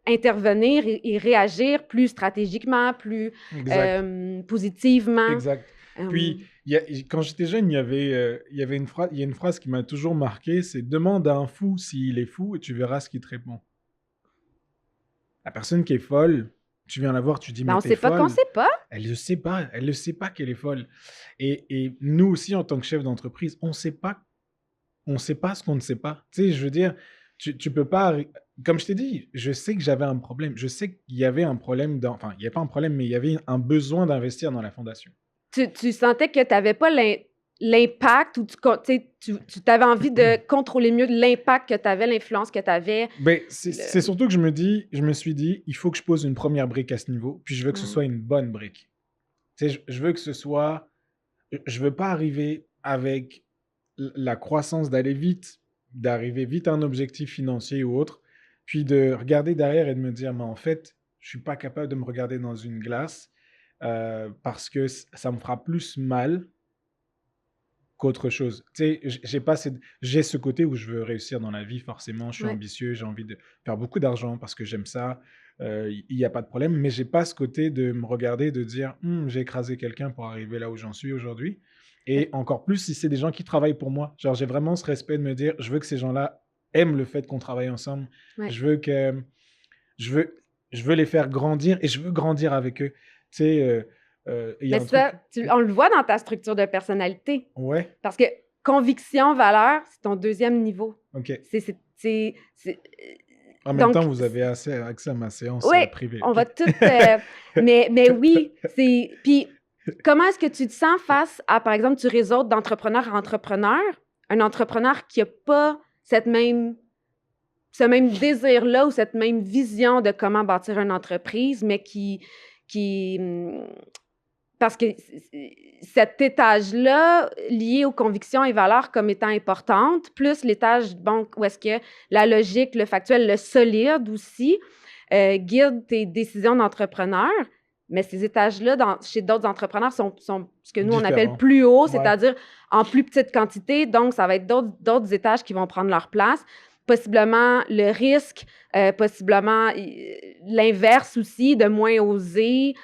intervenir et réagir plus stratégiquement, plus Exact. positivement. Exact. Puis, quand j'étais jeune, il y a une phrase qui m'a toujours marqué, c'est « Demande à un fou s'il est fou et tu verras ce qu'il te répond. » La personne qui est folle, tu viens la voir, tu dis « Ben, Mais on t'es sait pas qu'on folle. sait pas. » Elle ne sait pas. Elle ne sait pas qu'elle est folle. Et nous aussi, en tant que chef d'entreprise, on ne sait pas ce qu'on ne sait pas. Tu sais, je veux dire, tu peux pas... Comme je t'ai dit, je sais que j'avais un problème. Je sais qu'il y avait un problème enfin, il n'y a pas un problème, mais il y avait un besoin d'investir dans la fondation. Tu sentais que tu n'avais pas l'impact ou tu avais envie de contrôler mieux l'impact que tu avais, l'influence que tu avais. Ben, c'est surtout que je me suis dit, il faut que je pose une première brique à ce niveau, puis je veux que ce soit une bonne brique. Tu sais, je veux que ce soit... Je veux pas arriver avec la croissance d'arriver vite à un objectif financier ou autre, puis de regarder derrière et de me dire, mais en fait, je suis pas capable de me regarder dans une glace parce que ça me fera plus mal qu'autre chose. Tu sais, j'ai ce côté où je veux réussir dans la vie, forcément, je suis ambitieux, j'ai envie de faire beaucoup d'argent parce que j'aime ça, il n'y a pas de problème, mais j'ai pas ce côté de me regarder, de dire j'ai écrasé quelqu'un pour arriver là où j'en suis aujourd'hui. Et encore plus si c'est des gens qui travaillent pour moi. Genre, j'ai vraiment ce respect de me dire, je veux que ces gens-là aiment le fait qu'on travaille ensemble. Ouais. Je veux les faire grandir et je veux grandir avec eux. Tu sais, mais ça, on le voit dans ta structure de personnalité. Ouais. Parce que conviction, valeur, c'est ton deuxième niveau. OK. En même temps, vous avez accès à ma séance privée. On va tout... mais oui, c'est... Puis, comment est-ce que tu te sens face à, par exemple, tu réseautes d'entrepreneur à entrepreneur, un entrepreneur qui n'a pas ce même désir-là ou cette même vision de comment bâtir une entreprise, mais qui parce que cet étage-là, lié aux convictions et valeurs comme étant importantes, plus l'étage, bon, où est-ce que la logique, le factuel, le solide aussi, guide tes décisions d'entrepreneur. Mais ces étages-là, chez d'autres entrepreneurs, sont ce que nous, on appelle plus haut, c'est-à-dire en plus petite quantité. Donc, ça va être d'autres étages qui vont prendre leur place. Possiblement le risque, possiblement l'inverse aussi, de moins oser.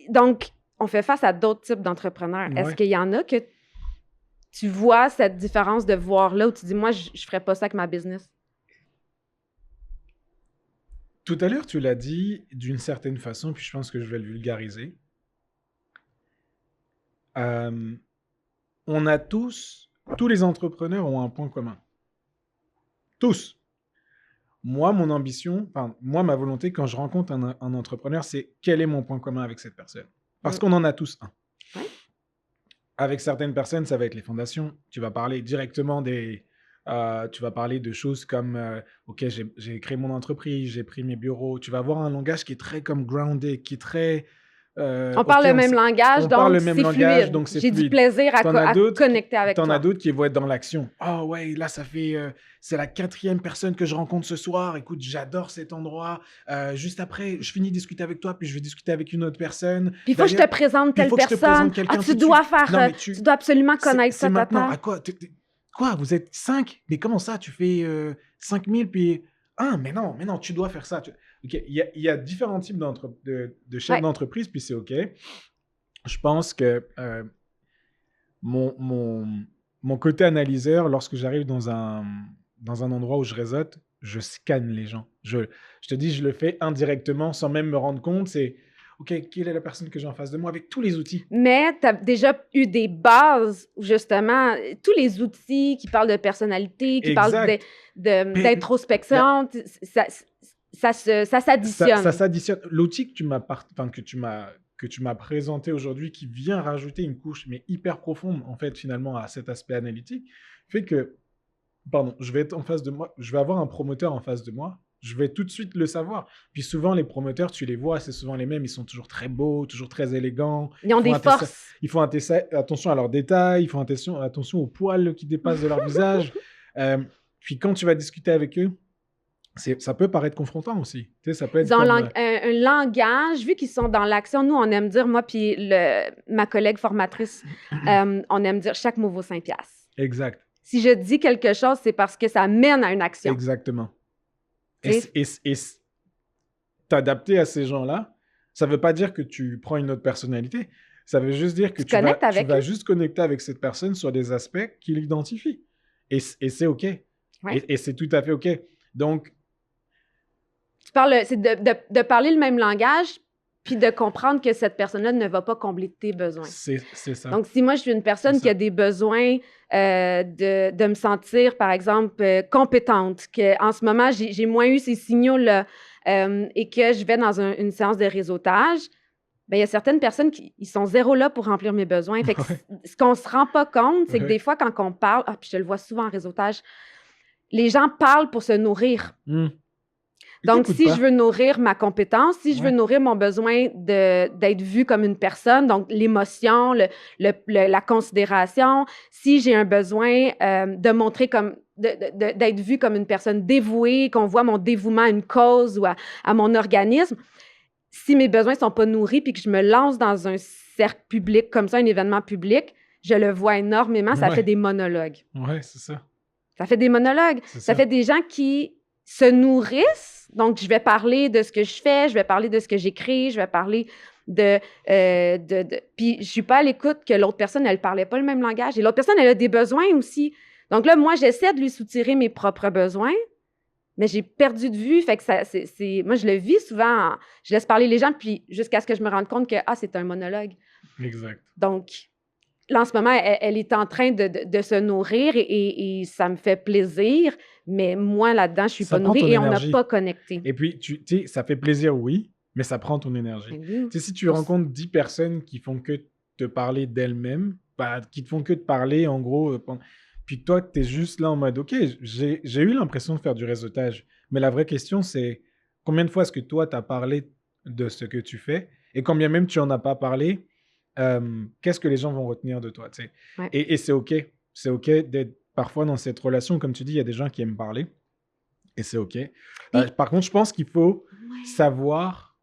Donc, on fait face à d'autres types d'entrepreneurs. Ouais. Est-ce qu'il y en a que tu vois cette différence de voir là où tu dis, moi, je ne ferais pas ça avec ma business? Tout à l'heure, tu l'as dit d'une certaine façon, puis je pense que je vais le vulgariser. On a tous les entrepreneurs ont un point commun. Tous. Moi, mon ambition, moi, ma volonté, quand je rencontre un entrepreneur, c'est quel est mon point commun avec cette personne. Parce qu'on en a tous un. Ouais. avec certaines personnes, ça va être les fondations. Tu vas parler directement tu vas parler de choses comme, OK, j'ai créé mon entreprise, j'ai pris mes bureaux. Tu vas avoir un langage qui est très comme grounded, qui est très, On OK, parle le même langage, on parle donc le même c'est langage, fluide. donc c'est J'ai du fluide. plaisir T'en as à d'autres connecter avec T'en toi. as d'autres qui vont être dans l'action. Ah ouais, là, c'est la 4e personne que je rencontre ce soir. Écoute, j'adore cet endroit. Juste après, je finis de discuter avec toi, puis je vais discuter avec une autre personne. Puis il faut que je te présente Puis il telle faut que je te personne. présente quelqu'un Ah, tout tu de dois suite. faire, Non, mais tu dois absolument connaître c'est ça, maintenant. tata. À quoi? Quoi? Vous êtes 5? Mais comment ça? Tu fais 5000, puis... Ah, mais non, tu dois faire ça. OK, il y a différents types de chefs Ouais. d'entreprise, puis c'est OK. Je pense que mon côté analyseur, lorsque j'arrive dans un endroit où je réseaute, je scanne les gens. Je te dis, je le fais indirectement sans même me rendre compte. C'est, OK, quelle est la personne que j'ai en face de moi avec tous les outils? Mais tu as déjà eu des bases, où justement, tous les outils qui parlent de personnalité, qui parlent Exact. d'introspection, ça s'additionne. Ça s'additionne. L'outil que tu m'as présenté aujourd'hui, qui vient rajouter une couche, mais hyper profonde, en fait, finalement, à cet aspect analytique, fait que, pardon, je vais être en face de moi, je vais avoir un promoteur en face de moi, je vais tout de suite le savoir. Puis souvent, les promoteurs, tu les vois, c'est souvent les mêmes, ils sont toujours très beaux, toujours très élégants. Ils ont des forces. Ils font attention à leurs détails, ils font attention aux poils qui dépassent de leur visage. Puis quand tu vas discuter avec eux, ça peut paraître confrontant aussi. Tu sais, ça peut être Ils ont comme, un langage, vu qu'ils sont dans l'action, nous, on aime dire, moi puis ma collègue formatrice, on aime dire chaque mot vaut 5 piastres. Exact. Si je dis quelque chose, c'est parce que ça mène à une action. Exactement. Et t'adapter à ces gens-là, ça ne veut pas dire que tu prends une autre personnalité. Ça veut juste dire que tu vas juste connecter avec cette personne sur des aspects qu'il identifie. Et c'est OK. Ouais. Et c'est tout à fait OK. Donc, c'est de parler le même langage, puis de comprendre que cette personne-là ne va pas combler tes besoins. C'est ça. Donc, si moi, je suis une personne qui a des besoins de me sentir, par exemple, compétente, qu'en ce moment, j'ai moins eu ces signaux-là et que je vais dans une séance de réseautage, bien, il y a certaines personnes qui sont zéro là pour remplir mes besoins. Fait que ce qu'on ne se rend pas compte, c'est que des fois, quand on parle, puis je le vois souvent en réseautage, les gens parlent pour se nourrir. Donc, si je veux nourrir ma compétence, si je veux nourrir mon besoin d'être vue comme une personne, donc l'émotion, la considération, si j'ai un besoin de montrer comme d'être vue comme une personne dévouée, qu'on voit mon dévouement à une cause ou à mon organisme, si mes besoins ne sont pas nourris puis que je me lance dans un cercle public comme ça, un événement public, je le vois énormément, ça fait des monologues. Oui, c'est ça. Ça fait des monologues. Ça fait des gens qui se nourrissent. Donc, je vais parler de ce que je fais, je vais parler de ce que j'écris, je vais parler puis je ne suis pas à l'écoute que l'autre personne, elle ne parlait pas le même langage. Et l'autre personne, elle a des besoins aussi. Donc là, moi, j'essaie de lui soutirer mes propres besoins, mais j'ai perdu de vue. Fait que moi, je le vis souvent. Je laisse parler les gens, puis jusqu'à ce que je me rende compte que, c'est un monologue. Exact. Donc, là, en ce moment, elle est en train de se nourrir et ça me fait plaisir, mais moi, là-dedans, je ne suis pas nourrie et on n'a pas connecté. Et puis, tu sais, ça fait plaisir, oui, mais ça prend ton énergie. Oui. Tu sais, si tu rencontres 10 personnes qui font que te parler d'elles-mêmes, qui te font que te parler, en gros, puis toi, tu es juste là en mode, OK, j'ai eu l'impression de faire du réseautage, mais la vraie question, c'est combien de fois est-ce que toi, tu as parlé de ce que tu fais et combien même tu n'en as pas parlé, qu'est-ce que les gens vont retenir de toi, tu sais. Ouais. Et c'est OK. C'est OK d'être parfois dans cette relation. Comme tu dis, il y a des gens qui aiment parler. Et c'est OK. Par contre, je pense qu'il faut savoir,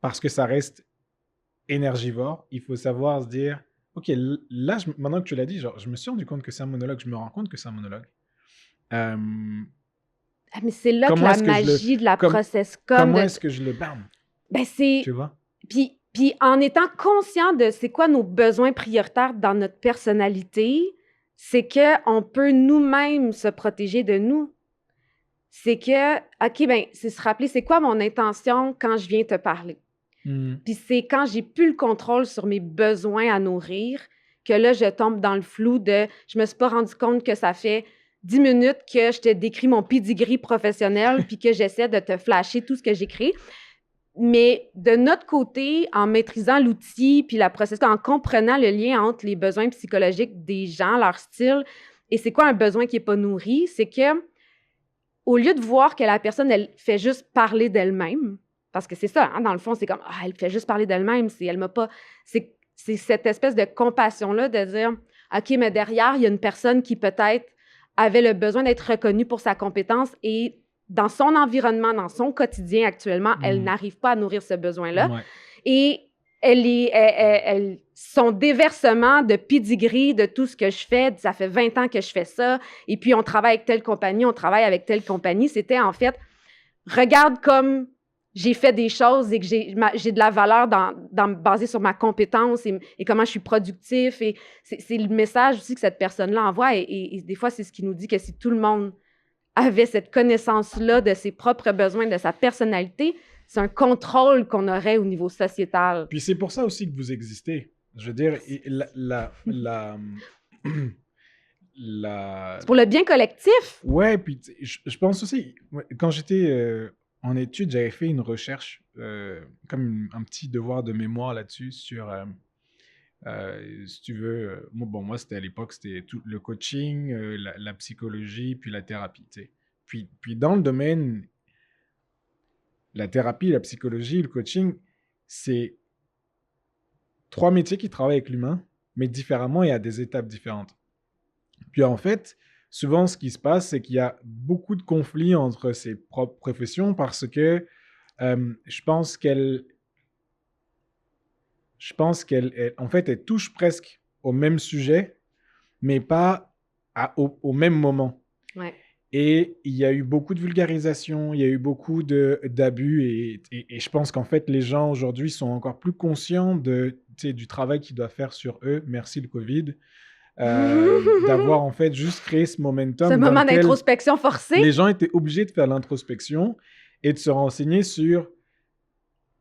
parce que ça reste énergivore, il faut savoir se dire, OK, là, maintenant que tu l'as dit, genre, je me suis rendu compte que c'est un monologue. Je me rends compte que c'est un monologue. Mais c'est là que la magie de la process com. Comment est-ce que je le bam? Ben, c'est... Tu vois? Puis en étant conscient de c'est quoi nos besoins prioritaires dans notre personnalité, c'est qu'on peut nous-mêmes se protéger de nous. C'est que, OK, ben c'est se rappeler c'est quoi mon intention quand je viens te parler. Puis c'est quand j'ai plus le contrôle sur mes besoins à nourrir que là, je tombe dans le flou de je me suis pas rendu compte que ça fait 10 minutes que je te décris mon pedigree professionnel puis que j'essaie de te flasher tout ce que j'écris. Mais de notre côté, en maîtrisant l'outil puis la processus, en comprenant le lien entre les besoins psychologiques des gens, leur style, et c'est quoi un besoin qui n'est pas nourri, c'est que au lieu de voir que la personne, elle fait juste parler d'elle-même, parce que c'est ça, hein, dans le fond, c'est comme, elle fait juste parler d'elle-même, elle m'a pas... C'est cette espèce de compassion-là de dire, OK, mais derrière, il y a une personne qui peut-être avait le besoin d'être reconnue pour sa compétence et dans son environnement, dans son quotidien actuellement, elle n'arrive pas à nourrir ce besoin-là. Ouais. Et son déversement de pedigree de tout ce que je fais, ça fait 20 ans que je fais ça, et puis on travaille avec telle compagnie, on travaille avec telle compagnie, c'était en fait, regarde comme j'ai fait des choses et que j'ai de la valeur basée sur ma compétence et comment je suis productif. Et c'est le message aussi que cette personne-là envoie. Et des fois, c'est ce qui nous dit que si tout le monde avait cette connaissance-là de ses propres besoins, de sa personnalité, c'est un contrôle qu'on aurait au niveau sociétal. Puis c'est pour ça aussi que vous existez. Je veux dire, c'est pour le bien collectif. Ouais, puis je pense aussi, quand j'étais en études, j'avais fait une recherche, comme un petit devoir de mémoire là-dessus, sur, si tu veux, moi c'était à l'époque, c'était tout le coaching, la psychologie, puis la thérapie, tu sais. Puis dans le domaine, la thérapie, la psychologie, le coaching, c'est 3 métiers qui travaillent avec l'humain, mais différemment et à des étapes différentes. Puis en fait, souvent ce qui se passe, c'est qu'il y a beaucoup de conflits entre ces propres professions parce que je pense qu'elle en fait, elle touche presque au même sujet, mais pas au même moment. Ouais. Et il y a eu beaucoup de vulgarisation, il y a eu beaucoup d'abus et je pense qu'en fait, les gens aujourd'hui sont encore plus conscients du travail qu'ils doivent faire sur eux. Merci le COVID. D'avoir en fait juste créé ce momentum. Ce moment d'introspection forcée. Les gens étaient obligés de faire l'introspection et de se renseigner sur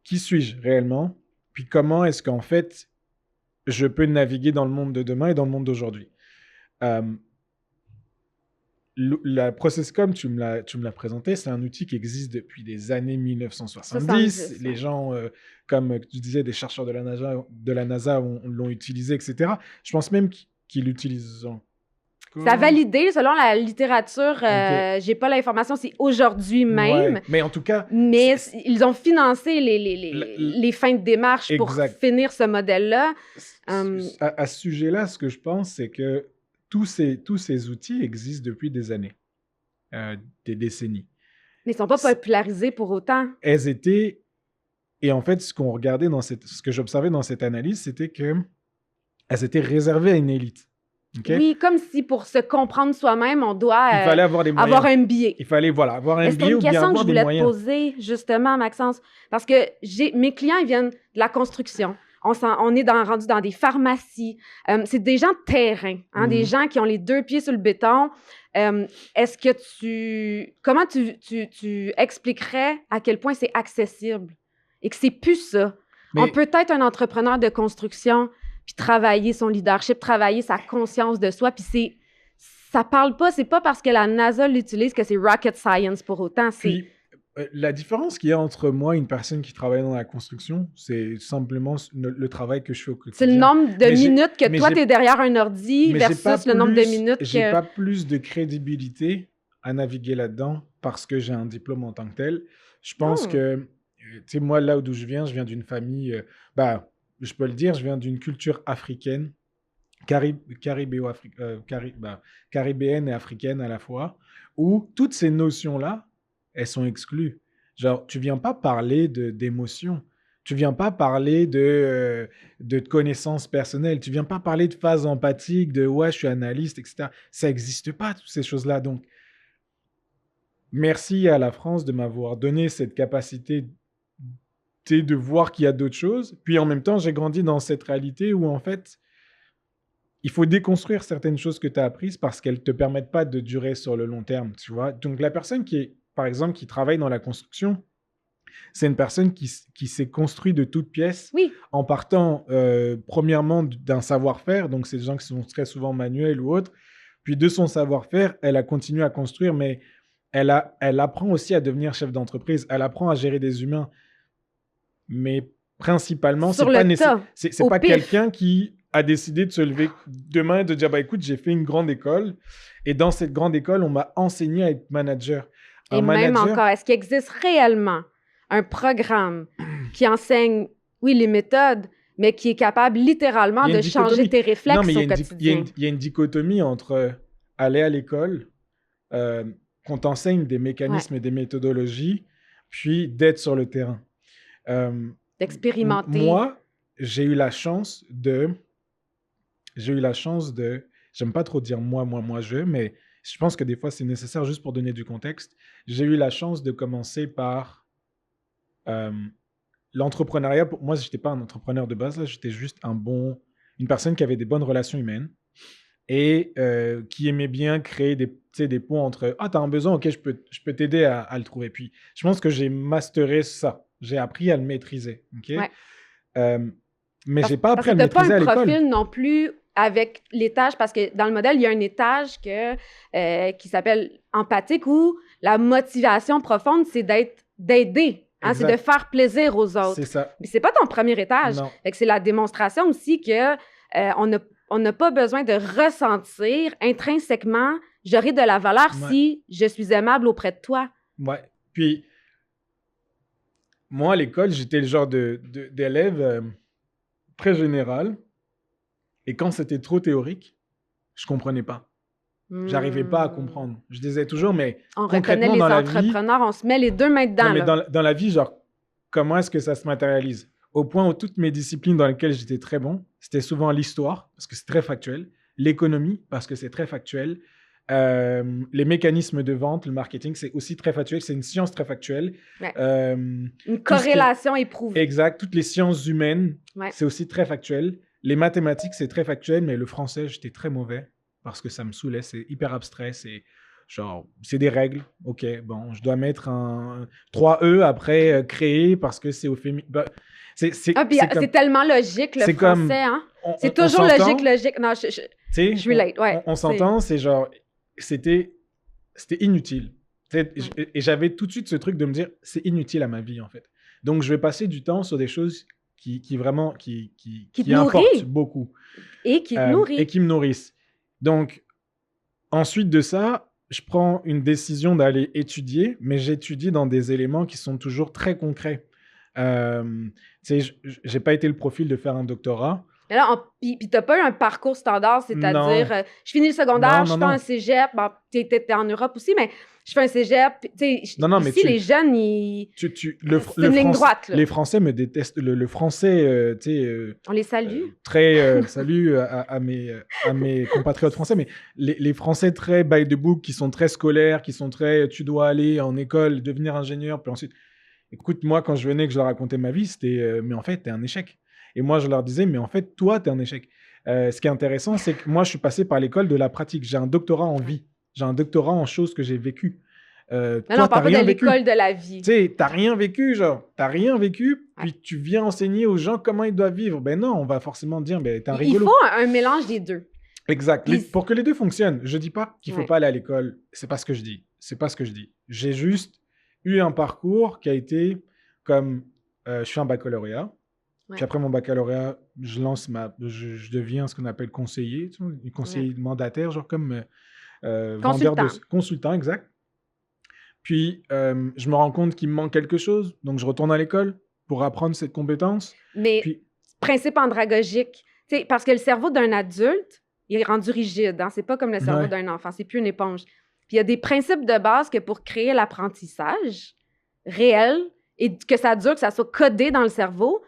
qui suis-je réellement, puis comment est-ce qu'en fait je peux naviguer dans le monde de demain et dans le monde d'aujourd'hui. La Processcom, tu me l'as présenté, c'est un outil qui existe depuis des années 1970. Les gens, comme tu disais, des chercheurs de la NASA l'ont utilisé, etc. Je pense même qu'ils l'utilisent. Ça a validé, selon la littérature, j'ai pas l'information, c'est aujourd'hui même. Ouais, mais en tout cas... Mais ils ont financé les fins de démarche pour finir ce modèle-là. À ce sujet-là, ce que je pense, c'est que tous ces outils existent depuis des années, des décennies. Mais ils ne sont pas popularisés pour autant. Elles étaient... Et en fait, ce qu'on regardait ce que j'observais dans cette analyse, c'était qu'elles étaient réservées à une élite. Okay? Oui, comme si pour se comprendre soi-même, on doit il fallait avoir un billet. Il fallait avoir un billet ou bien avoir des moyens. C'est une question que je voulais te poser, justement, Maxence. Parce que mes clients, ils viennent de la construction. On est rendu dans des pharmacies. C'est des gens de terrain, hein, des gens qui ont les 2 pieds sur le béton. Est-ce que comment tu expliquerais à quel point c'est accessible et que c'est plus ça? On peut être un entrepreneur de construction puis travailler son leadership, travailler sa conscience de soi, puis ça parle pas, c'est pas parce que la NASA l'utilise que c'est rocket science pour autant. Puis, la différence qu'il y a entre moi et une personne qui travaille dans la construction, c'est simplement le travail que je fais au quotidien. C'est le nombre de minutes que toi, tu es derrière un ordi versus le nombre de minutes que... J'ai pas plus de crédibilité à naviguer là-dedans parce que j'ai un diplôme en tant que tel. Je pense que, tu sais, moi, là d'où je viens d'une famille... je peux le dire, je viens d'une culture africaine, caribéenne et africaine à la fois, où toutes ces notions-là, elles sont exclues. Genre, tu viens pas parler d'émotions, tu viens pas parler de connaissances personnelles, tu viens pas parler de phase empathique, de « ouais, je suis analyste », etc. Ça n'existe pas, toutes ces choses-là. Donc, merci à la France de m'avoir donné cette capacité de voir qu'il y a d'autres choses. Puis en même temps, j'ai grandi dans cette réalité où en fait, il faut déconstruire certaines choses que tu as apprises parce qu'elles ne te permettent pas de durer sur le long terme, tu vois. Donc la personne par exemple, qui travaille dans la construction, c'est une personne qui s'est construite de toutes pièces en partant premièrement d'un savoir-faire, donc c'est des gens qui sont très souvent manuels ou autres, puis de son savoir-faire, elle a continué à construire, mais elle apprend aussi à devenir chef d'entreprise, elle apprend à gérer des humains. mais principalement, Sur c'est pas, le tas, c'est au pas pif. quelqu'un qui a décidé de se lever demain et de dire, bah écoute, j'ai fait une grande école, et dans cette grande école, on m'a enseigné à être manager. Et Un même manager, encore, est-ce qu'il existe réellement un programme qui enseigne, oui, les méthodes, mais qui est capable littéralement il y a de une changer dichotomie. tes réflexes Non, mais au quotidien? il y a une dichotomie entre aller à l'école, qu'on t'enseigne des Ouais, mécanismes et des méthodologies, puis d'être sur le terrain. Euh, d'expérimenter. Moi, j'ai eu la chance de... J'aime pas trop dire moi, je, mais je pense que des fois, c'est nécessaire juste pour donner du contexte. J'ai eu la chance de commencer par euh, l'entrepreneuriat. Moi, je n'étais pas un entrepreneur de base, là, j'étais juste une personne qui avait des bonnes relations humaines et qui aimait bien créer des ponts entre « Ah, tu as un besoin, ok, je peux t'aider à le trouver. » Puis, je pense que j'ai masteré ça. J'ai appris à le maîtriser. Ok. Ouais. Mais Parce, j'ai pas parce appris que à tu le n'as pas maîtriser un à l'école. profil non plus avec l'étage, parce que dans le modèle, il y a un étage qui s'appelle empathique où la motivation profonde, c'est d'aider, hein, c'est de Exact. faire plaisir aux C'est autres. ça. Mais c'est pas ton premier étage. Non. Fait que c'est la démonstration aussi que on n'a pas besoin de ressentir intrinsèquement j'aurai de la valeur Ouais. si je suis aimable auprès de toi. Ouais. Puis, moi, à l'école, j'étais le genre d'élève très général. Et quand c'était trop théorique, je comprenais pas. J'arrivais pas à comprendre. Je disais toujours, mais On reconnaît concrètement, les dans la vie... entrepreneurs, on se met les deux mains dedans. Non, mais là. dans la vie, genre, comment est-ce que ça se matérialise? Au point où toutes mes disciplines dans lesquelles j'étais très bon, c'était souvent l'histoire, parce que c'est très factuel, l'économie, parce que c'est très factuel, les mécanismes de vente, le marketing, c'est aussi très factuel, c'est une science très factuelle. Ouais. Tout ce Une corrélation éprouvée. Exact, toutes les sciences humaines, Ouais. c'est aussi très factuel. Les mathématiques, c'est très factuel, mais le français, j'étais très mauvais parce que ça me saoulait, c'est hyper abstrait, c'est genre, c'est des règles. Ok, bon, je dois mettre un 3E après créer parce que c'est au féminin. Ah, puis c'est tellement logique, le c'est comme- français, hein? on C'est toujours s'entend, logique. Non, tu sais, je relate, ouais. on s'entend, c'est genre, c'était inutile. Tu sais, et j'avais tout de suite ce truc de me dire, c'est inutile à ma vie, en fait. Donc, je vais passer du temps sur des choses qui vraiment, qui te importent nourrit. beaucoup. Et qui te nourrit. Et qui me nourrissent. Donc, ensuite de ça, je prends une décision d'aller étudier, mais j'étudie dans des éléments qui sont toujours très concrets. Tu sais, j'ai pas été le profil de faire un doctorat. Mais là, puis t'as pas eu un parcours standard, c'est-à-dire, je finis le secondaire, je fais un cégep, bon, t'es en Europe aussi, mais je fais un cégep, tu sais, mais ici, les jeunes, c'est une ligne droite, là. Les Français me détestent. Le français, tu sais... On les salue. Salut à mes compatriotes français, mais les Français très by the book, qui sont très scolaires, qui sont très... Tu dois aller en école, devenir ingénieur, puis ensuite... Écoute, moi, quand je venais, que je leur racontais ma vie, c'était mais en fait, t'es un échec. Et moi, je leur disais, mais en fait, toi, t'es un échec. Ce qui est intéressant, c'est que moi, je suis passé par l'école de la pratique. J'ai un doctorat en vie. J'ai un doctorat en choses que j'ai vécues. Non, on parle pas de l'école de la vie. Tu sais, t'as rien vécu, genre. T'as rien vécu, puis tu viens enseigner aux gens comment ils doivent vivre. Ben non, on va forcément dire, ben t'es un rigolo. Il faut un mélange des deux. Exact. Pour que les deux fonctionnent. Je dis pas qu'il faut pas aller à l'école. C'est pas ce que je dis. C'est pas ce que je dis. J'ai juste eu un parcours qui a été comme je fais un baccalauréat. Puis après mon baccalauréat, je deviens ce qu'on appelle conseiller, tu vois, conseiller mandataire, genre comme vendeur de consultant, exact. Puis je me rends compte qu'il me manque quelque chose, donc je retourne à l'école pour apprendre cette compétence. Mais principe andragogique, tu sais, parce que le cerveau d'un adulte, il est rendu rigide, hein? C'est pas comme le cerveau d'un enfant, c'est plus une éponge. Puis il y a des principes de base que pour créer l'apprentissage réel et que ça dure, que ça soit codé dans le cerveau,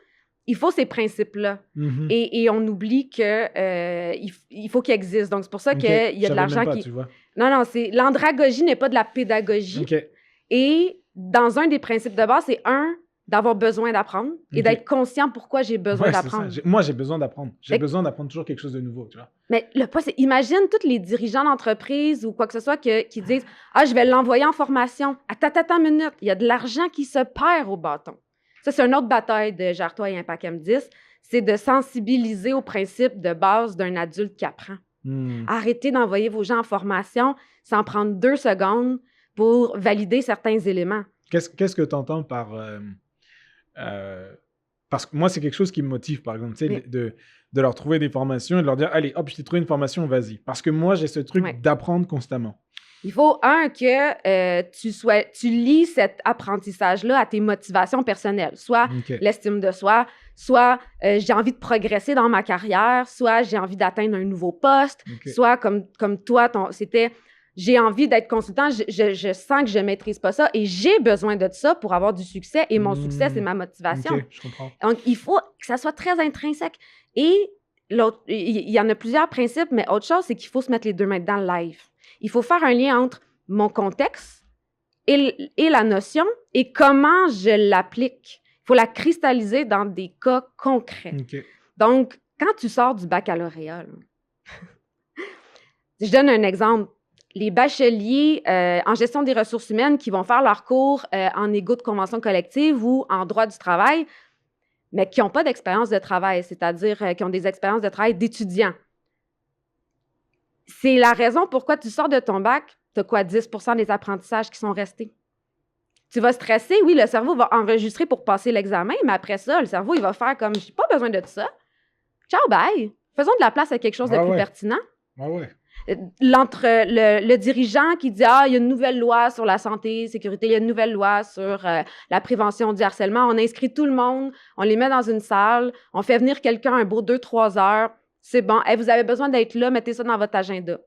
il faut ces principes-là. Mm-hmm. Et on oublie que il faut qu'ils existent. Donc, c'est pour ça qu'il y a de l'argent qui... Tu vois. Non, l'andragogie n'est pas de la pédagogie. Et dans un des principes de base, c'est d'avoir besoin d'apprendre et d'être conscient pourquoi j'ai besoin d'apprendre. Moi, j'ai besoin d'apprendre. J'ai besoin d'apprendre toujours quelque chose de nouveau, tu vois. Mais le point, c'est, imagine tous les dirigeants d'entreprise ou quoi que ce soit qui disent « Ah, je vais l'envoyer en formation. Attends une minute. » Il y a de l'argent qui se perd au bâton. Ça, c'est une autre bataille de Gère-toi et Impact M10. C'est de sensibiliser aux principes de base d'un adulte qui apprend. Arrêtez d'envoyer vos gens en formation sans prendre 2 secondes pour valider certains éléments. Qu'est-ce que tu entends par Parce que moi, c'est quelque chose qui me motive, par exemple, tu sais, Oui. de leur trouver des formations et de leur dire, allez, hop, je t'ai trouvé une formation, vas-y. Parce que moi, j'ai ce truc Ouais. d'apprendre constamment. Il faut, que tu lis cet apprentissage-là à tes motivations personnelles, soit OK. l'estime de soi, soit j'ai envie de progresser dans ma carrière, soit j'ai envie d'atteindre un nouveau poste, OK. soit comme toi, c'était j'ai envie d'être consultant, je sens que je ne maîtrise pas ça et j'ai besoin de ça pour avoir du succès et mon succès, c'est ma motivation. OK, je comprends. Donc, il faut que ça soit très intrinsèque. Et l'autre, il y en a plusieurs principes, mais autre chose, c'est qu'il faut se mettre les deux mains dans le live. Il faut faire un lien entre mon contexte et la notion et comment je l'applique. Il faut la cristalliser dans des cas concrets. OK. Donc, quand tu sors du baccalauréat, je donne un exemple. Les bacheliers en gestion des ressources humaines qui vont faire leur cours en égo de convention collective ou en droit du travail, mais qui n'ont pas d'expérience de travail, c'est-à-dire qui ont des expériences de travail d'étudiants. C'est la raison pourquoi tu sors de ton bac, tu as quoi, 10% des apprentissages qui sont restés. Tu vas stresser, oui, le cerveau va enregistrer pour passer l'examen, mais après ça, le cerveau, il va faire comme, j'ai pas besoin de ça. Ciao, bye. Faisons de la place à quelque chose de plus pertinent. Ah ouais. Le dirigeant qui dit « Ah, il y a une nouvelle loi sur la santé, sécurité, il y a une nouvelle loi sur la prévention du harcèlement. On inscrit tout le monde, on les met dans une salle, on fait venir quelqu'un un beau 2-3 heures. C'est bon. Hey, vous avez besoin d'être là, mettez ça dans votre agenda. »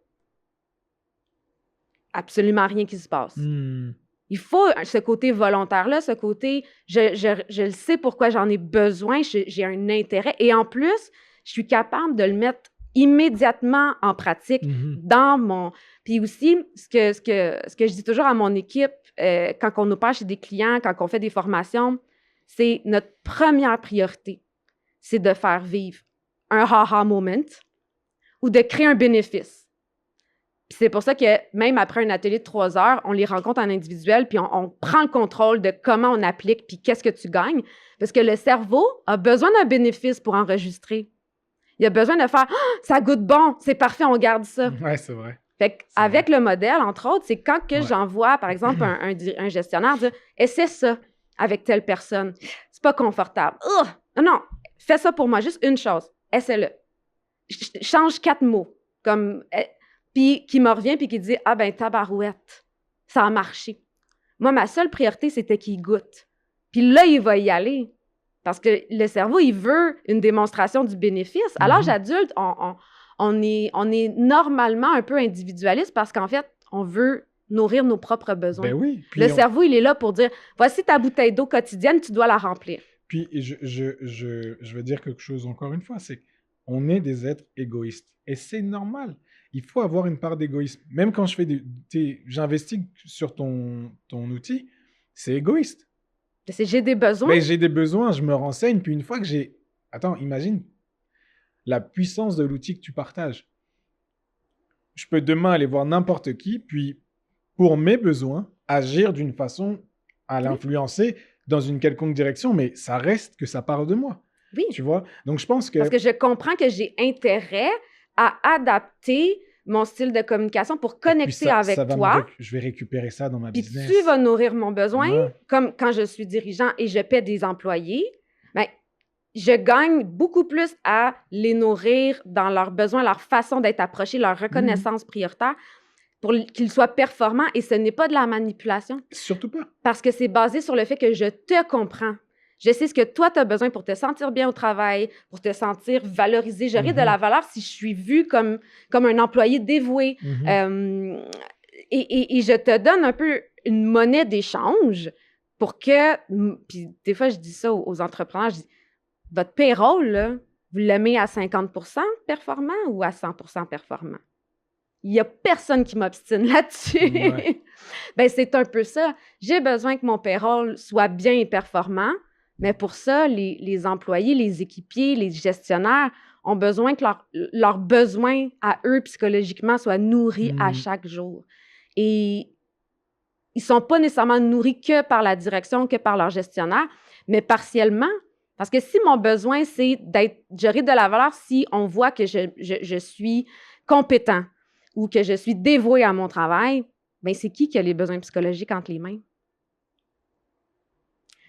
Absolument rien qui se passe. Il faut ce côté volontaire-là, ce côté je le sais pourquoi j'en ai besoin, j'ai un intérêt. Et en plus, je suis capable de le mettre immédiatement en pratique dans mon... Puis aussi, ce que je dis toujours à mon équipe, quand on opère chez des clients, quand on fait des formations, c'est notre première priorité, c'est de faire vivre un ha-ha moment ou de créer un bénéfice. Puis c'est pour ça que même après un atelier de 3 heures, on les rencontre en individuel, puis on prend le contrôle de comment on applique, puis qu'est-ce que tu gagnes. Parce que le cerveau a besoin d'un bénéfice pour enregistrer. Il a besoin de faire « ça goûte bon, c'est parfait, on garde ça. » Ouais, c'est vrai. Fait qu'avec le modèle, entre autres, c'est quand que j'envoie, par exemple, un gestionnaire dire « essaie ça avec telle personne. C'est pas confortable. Non, fais ça pour moi, juste une chose. Essaie-le. Change 4 mots. Puis qui me revient puis qui dit « Ah ben tabarouette, ça a marché. » Moi, ma seule priorité, c'était qu'il goûte. Puis là, il va y aller. Parce que le cerveau, il veut une démonstration du bénéfice. À l'âge adulte, on est normalement un peu individualiste parce qu'en fait, on veut nourrir nos propres besoins. Ben oui. Puis le cerveau, il est là pour dire « Voici ta bouteille d'eau quotidienne, tu dois la remplir. » Puis je veux dire quelque chose encore une fois, c'est qu'on est des êtres égoïstes. Et c'est normal. Il faut avoir une part d'égoïsme. Même quand je fais j'investis sur ton outil, c'est égoïste. J'ai des besoins. Ben, j'ai des besoins, je me renseigne, puis une fois que j'ai... Attends, imagine la puissance de l'outil que tu partages. Je peux demain aller voir n'importe qui, puis pour mes besoins, agir d'une façon à l'influencer dans une quelconque direction, mais ça reste que ça part de moi. Oui. Tu vois? Donc, je pense que... Parce que je comprends que j'ai intérêt à adapter mon style de communication pour connecter avec toi. Je vais récupérer ça dans ma business. Puis tu vas nourrir mon besoin, comme quand je suis dirigeant et je paie des employés, ben, je gagne beaucoup plus à les nourrir dans leurs besoins, leur façon d'être approchés, leur reconnaissance prioritaire pour qu'ils soient performants. Et ce n'est pas de la manipulation. Surtout pas. Parce que c'est basé sur le fait que je te comprends. Je sais ce que toi, tu as besoin pour te sentir bien au travail, pour te sentir valorisé. J'aurai de la valeur si je suis vue comme un employé dévoué. Et je te donne un peu une monnaie d'échange pour que... Puis des fois, je dis ça aux entrepreneurs, je dis, votre payroll, là, vous l'aimez à 50% performant ou à 100% performant? Il n'y a personne qui m'obstine là-dessus. Ben, c'est un peu ça. J'ai besoin que mon payroll soit bien et performant. Mais pour ça, les employés, les équipiers, les gestionnaires ont besoin que leurs besoins à eux psychologiquement soient nourris à chaque jour. Et ils ne sont pas nécessairement nourris que par la direction, que par leur gestionnaire, mais partiellement. Parce que si mon besoin, c'est j'aurai de la valeur si on voit que je suis compétent ou que je suis dévoué à mon travail, bien, c'est qui a les besoins psychologiques entre les mains?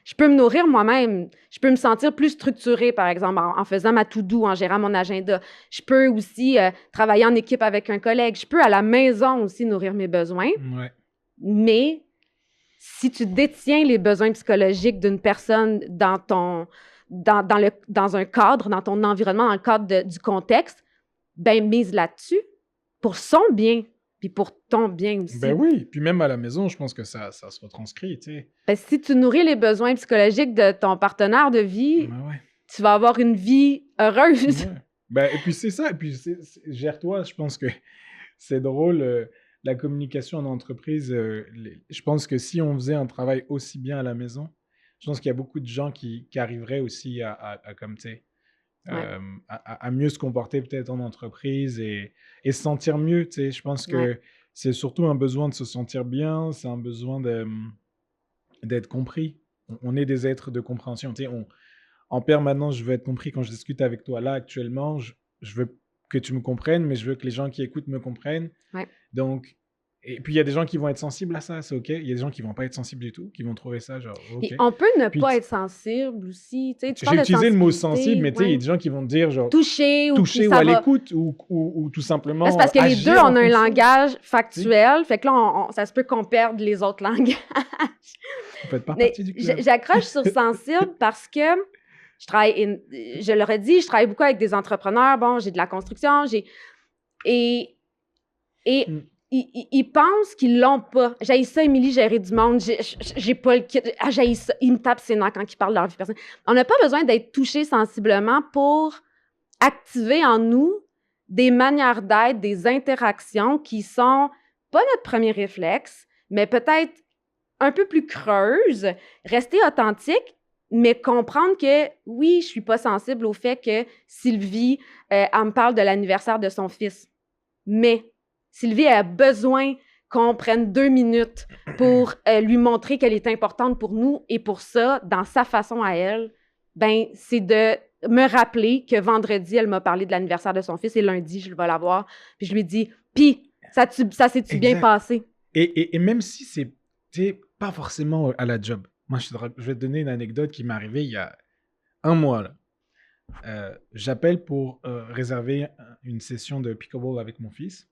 Je peux me nourrir moi-même. Je peux me sentir plus structurée, par exemple, en faisant ma to-do, en gérant mon agenda. Je peux aussi travailler en équipe avec un collègue. Je peux, à la maison aussi, nourrir mes besoins. Ouais. Mais si tu détiens les besoins psychologiques d'une personne dans un cadre, dans ton environnement, dans le cadre du contexte, ben mise là-dessus pour son bien, puis pour ton bien aussi. Ben oui, puis même à la maison, je pense que ça se retranscrit, tu sais. Ben, si tu nourris les besoins psychologiques de ton partenaire de vie, Ben ouais. tu vas avoir une vie heureuse. Ouais. Ben, et puis c'est ça, et puis gère-toi, je pense que c'est drôle, la communication en entreprise, je pense que si on faisait un travail aussi bien à la maison, je pense qu'il y a beaucoup de gens qui arriveraient aussi à comme, tu sais, Ouais. à mieux se comporter peut-être en entreprise et se sentir mieux, tu sais. Je pense que Ouais. c'est surtout un besoin de se sentir bien, c'est un besoin d'être compris. On est des êtres de compréhension, tu sais. En permanence, je veux être compris quand je discute avec toi. Là, actuellement, je veux que tu me comprennes, mais je veux que les gens qui écoutent me comprennent. Ouais. Donc, et puis il y a des gens qui vont être sensibles à ça, c'est OK. Il y a des gens qui vont pas être sensibles du tout, qui vont trouver ça genre OK. Puis on peut ne Puis pas être sensible aussi. Tu sais, tu j'ai parles de utilisé le mot sensibilité, sensible, mais tu sais, il y a ouais. des gens qui vont te dire genre Toucher ou toucher puis ou ça à va. l'écoute ou tout simplement Là, c'est parce que les agir deux, en on a un fonction. langage factuel. Fait que là, ça se peut qu'on perde les autres langages. Vous faites pas Mais partie du club. j'accroche sur sensible parce que je leur ai dit, je travaille beaucoup avec des entrepreneurs. Bon, j'ai de la construction, et Mm. ils pensent qu'ils l'ont pas. J'haïs ça, Émilie, gérer du monde. J'ai pas le kit. Ah, j'haïs ça. Ils me tapent ses nerfs quand ils parlent de leur vie personnelle. On n'a pas besoin d'être touché sensiblement pour activer en nous des manières d'être, des interactions qui sont pas notre premier réflexe, mais peut-être un peu plus creuses, rester authentique, mais comprendre que oui, je suis pas sensible au fait que Sylvie, elle me parle de l'anniversaire de son fils. Mais Sylvie a besoin qu'on prenne 2 minutes pour lui montrer qu'elle est importante pour nous, et pour ça, dans sa façon à elle, ben c'est de me rappeler que vendredi, elle m'a parlé de l'anniversaire de son fils et lundi, je vais la voir. Puis je lui dis, puis ça s'est-tu bien Exact. passé? Et même si c'est tu sais, pas forcément à la job. Moi, je vais te donner une anecdote qui m'est arrivée il y a un mois. Là. J'appelle pour réserver une session de pickleball avec mon fils.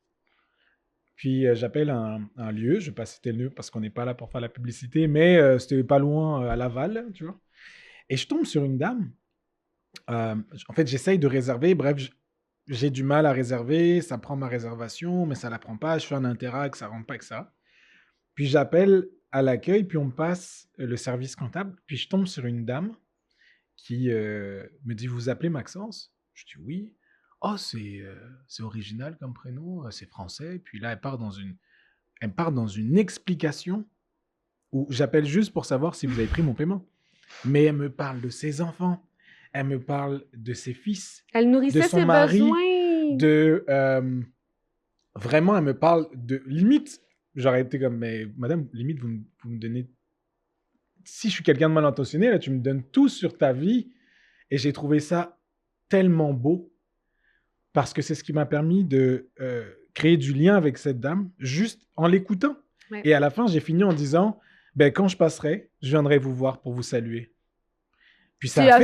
Puis j'appelle un lieu, je ne vais pas citer le lieu parce qu'on n'est pas là pour faire la publicité, mais c'était pas loin à Laval, tu vois. Et je tombe sur une dame. En fait, j'essaye de réserver. Bref, j'ai du mal à réserver. Ça prend ma réservation, mais ça la prend pas. Je fais un interact, ça rentre pas que ça. Puis j'appelle à l'accueil, puis on me passe le service comptable. Puis je tombe sur une dame qui me dit, vous appelez Maxence? Je dis oui. Oh, c'est original comme prénom, c'est français. Puis là, elle part dans une explication où j'appelle juste pour savoir si vous avez pris mon paiement. Mais elle me parle de ses enfants, elle me parle de ses fils, Elle de nourrissait son ses mari, besoins. vraiment, elle me parle de limite. J'aurais été comme, mais madame, limite, vous me donnez. Si je suis quelqu'un de mal intentionné, là, tu me donnes tout sur ta vie. Et j'ai trouvé ça tellement beau parce que c'est ce qui m'a permis de créer du lien avec cette dame juste en l'écoutant. Ouais. Et à la fin, j'ai fini en disant, ben, quand je passerai, je viendrai vous voir pour vous saluer. Puis ça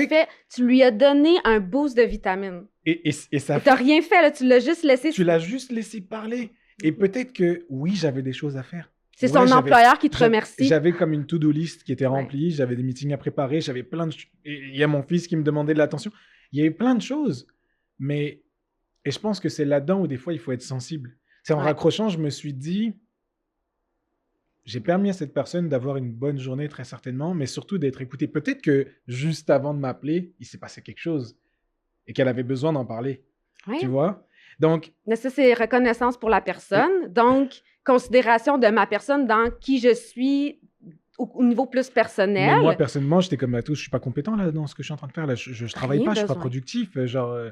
Tu lui as donné un boost de vitamines. Et ça Et t'as rien fait, là, tu l'as juste laissé. Tu l'as juste laissé parler. Et peut-être que, oui, j'avais des choses à faire. C'est Ouais, son employeur qui te remercie. J'avais comme une to-do list qui était remplie, j'avais des meetings à préparer, j'avais plein de... Et il y a mon fils qui me demandait de l'attention. Il y avait plein de choses. Mais... Et je pense que c'est là-dedans où des fois, il faut être sensible. C'est en raccrochant, je me suis dit, j'ai permis à cette personne d'avoir une bonne journée, très certainement, mais surtout d'être écoutée. Peut-être que juste avant de m'appeler, il s'est passé quelque chose et qu'elle avait besoin d'en parler. Ouais. Tu vois? Donc... Mais ça, c'est reconnaissance pour la personne. Donc, considération de ma personne dans qui je suis au niveau plus personnel. Mais moi, personnellement, j'étais comme à tous, je suis pas compétent là dans ce que je suis en train de faire. Là, je travaille pas, je suis pas productif. Genre,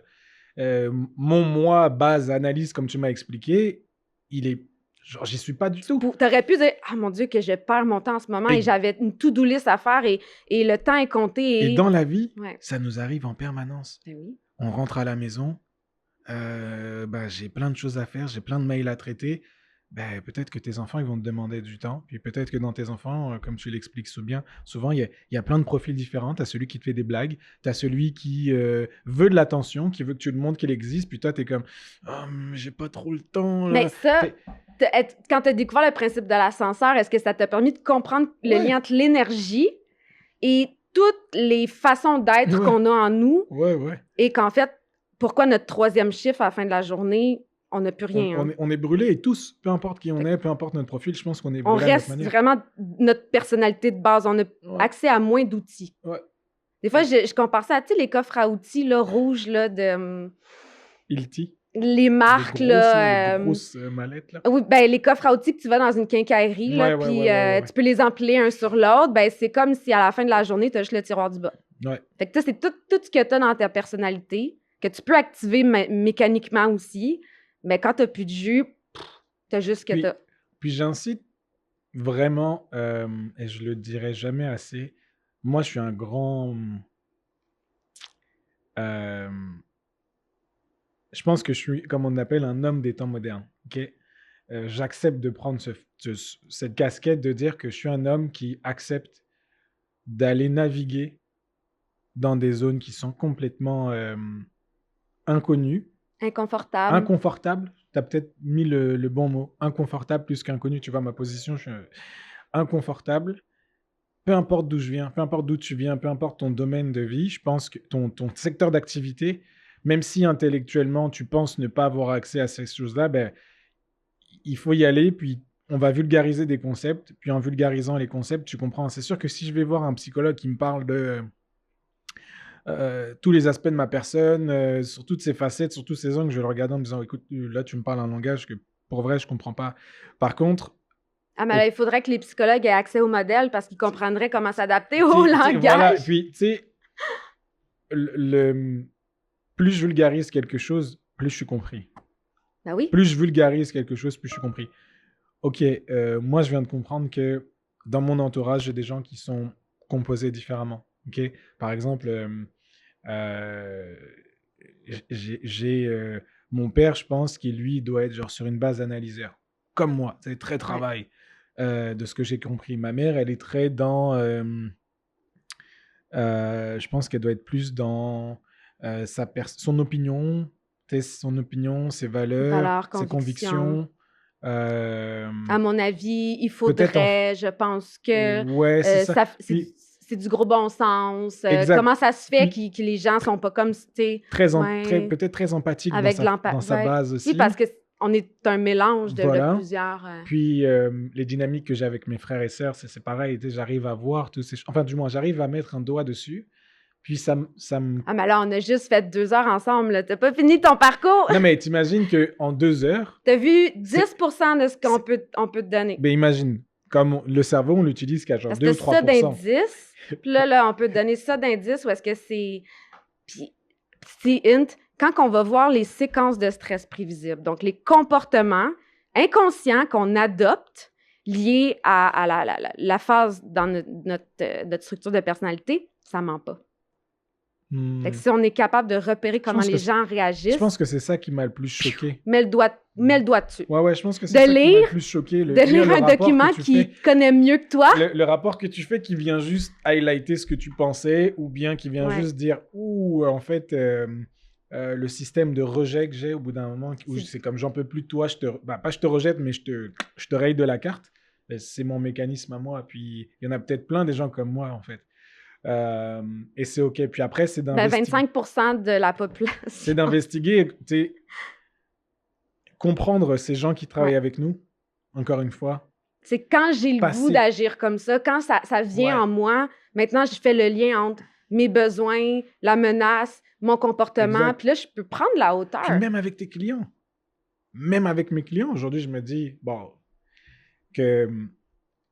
mon moi, base, analyse, comme tu m'as expliqué, il est... Genre, j'y suis pas du tout. T'aurais pu dire, ah mon Dieu, que je perds mon temps en ce moment et j'avais une to-do list à faire et le temps est compté. Et dans la vie, ça nous arrive en permanence. Ben oui. On rentre à la maison, j'ai plein de choses à faire, j'ai plein de mails à traiter. ben, peut-être que tes enfants, ils vont te demander du temps. Puis peut-être que dans tes enfants, comme tu l'expliques souvent, il y a plein de profils différents. Tu as celui qui te fait des blagues, tu as celui qui veut de l'attention, qui veut que tu lui montres qu'il existe. Puis toi, tu es comme, oh, mais j'ai pas trop le temps. Mais Là. ça, T'es- quand tu as découvert le principe de l'ascenseur, est-ce que ça t'a permis de comprendre le Ouais. lien entre l'énergie et toutes les façons d'être Ouais. qu'on a en nous Ouais. et qu'en fait, pourquoi notre 3e chiffre à la fin de la journée, on n'a plus rien. On est brûlés et tous, peu importe qui on Fait est, peu importe notre profil, je pense qu'on est On brûlés à notre reste manière. vraiment notre personnalité de base. On a Ouais. accès à moins d'outils. Ouais. Des fois, je compare ça à, tu sais, les coffres à outils là, rouges là, de Ilti, les marques. les grosses mallettes, là. Oui, ben, les coffres à outils que tu vas dans une quincaillerie, là, Ouais, puis ouais. tu peux les empiler un sur l'autre, ben, c'est comme si à la fin de la journée, tu as juste le tiroir du bas. Ouais. Fait que ça, c'est tout ce que tu as dans ta personnalité, que tu peux activer mécaniquement aussi, mais quand tu n'as plus de jus, tu as juste ce que Puis- tu as. Puis j'incite vraiment, et je le dirai jamais assez, moi je suis un grand... je pense que je suis, comme on appelle, un homme des temps modernes. Ok. J'accepte de prendre cette casquette, de dire que je suis un homme qui accepte d'aller naviguer dans des zones qui sont complètement inconnues, Inconfortable. inconfortables. Tu as peut-être mis le bon mot. Inconfortable plus qu'inconnu. Tu vois ma position, je suis inconfortable. Peu importe d'où je viens, peu importe d'où tu viens, peu importe ton domaine de vie, je pense que ton secteur d'activité, même si intellectuellement tu penses ne pas avoir accès à ces choses-là, ben, il faut y aller, puis on va vulgariser des concepts, puis en vulgarisant les concepts, tu comprends. C'est sûr que si je vais voir un psychologue qui me parle de tous les aspects de ma personne, sur toutes ses facettes, sur tous ses angles, je vais le regarder en me disant, écoute, là tu me parles un langage que pour vrai je comprends pas. Par contre, Ah, mais là, il faudrait que les psychologues aient accès au modèle parce qu'ils comprendraient comment s'adapter au tu sais, langage. voilà, puis tu sais, plus je vulgarise quelque chose, plus je suis compris. Ben oui. Plus je vulgarise quelque chose, plus je suis compris. Ok, moi je viens de comprendre que dans mon entourage, j'ai des gens qui sont composés différemment. Ok, par exemple, j'ai mon père, je pense, qui lui doit être genre sur une base analyseur, comme moi, c'est très travail. De ce que j'ai compris. Ma mère, elle est très dans... je pense qu'elle doit être plus dans son opinion, ses valeurs, ses convictions. À mon avis, il peut-être faudrait, je pense que Ouais, c'est ça. Puis, c'est du gros bon sens. Exact. Comment ça se fait que les gens sont pas comme si peut-être très empathique avec dans sa base aussi. Oui, parce qu'on est un mélange de Voilà. plusieurs... Puis les dynamiques que j'ai avec mes frères et sœurs, c'est pareil. J'arrive à voir tous ces... Enfin, du moins, j'arrive à mettre un doigt dessus. Puis ça me... Ah, mais là, on a juste fait 2 heures ensemble. Là. T'as pas fini ton parcours. Non, mais t'imagines qu'en 2 heures... T'as vu 10% de ce qu'on peut te donner. Ben imagine, comme le cerveau, on l'utilise qu'à genre Parce 2 ou que ça 3%. d'indice. Puis là, on peut te donner ça d'indice ou est-ce que c'est... Puis, petit hint, quand on va voir les séquences de stress prévisibles, donc les comportements inconscients qu'on adopte liés à la phase dans notre structure de personnalité, ça ment pas. Fait que si on est capable de repérer comment les gens réagissent... Je pense que c'est ça qui m'a le plus choqué. Mets le doigt dessus. Ouais, je pense que c'est ça qui m'a le plus choqué. De lire un document qui connaît mieux que toi. Le rapport que tu fais qui vient juste highlighter ce que tu pensais ou bien qui vient juste dire « Ouh, en fait, le système de rejet que j'ai au bout d'un moment, où c'est comme j'en peux plus de toi, pas je te rejette, mais je te raye de la carte. » C'est mon mécanisme à moi. Puis il y en a peut-être plein des gens comme moi, en fait. Et c'est OK. Puis après, c'est d'investiguer. 25% de la population. C'est d'investiguer, comprendre ces gens qui travaillent avec nous, encore une fois. C'est quand j'ai le goût d'agir comme ça, quand ça vient en moi, maintenant, je fais le lien entre mes besoins, la menace, mon comportement, Exact. puis là, je peux prendre la hauteur. Puis même avec tes clients. Même avec mes clients, aujourd'hui, je me dis, bon, que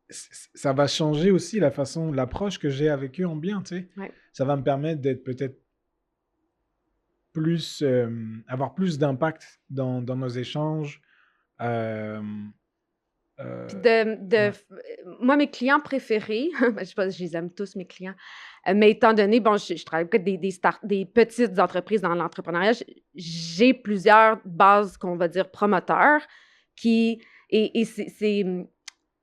ça va changer aussi l'approche que j'ai avec eux en bien, tu sais. Ouais. Ça va me permettre d'être peut-être plus, avoir plus d'impact dans nos échanges. Puis moi, mes clients préférés, je sais pas, je les aime tous, mes clients, mais étant donné, bon, je travaille avec des petites entreprises dans l'entrepreneuriat, j'ai plusieurs bases, qu'on va dire, promoteurs qui Et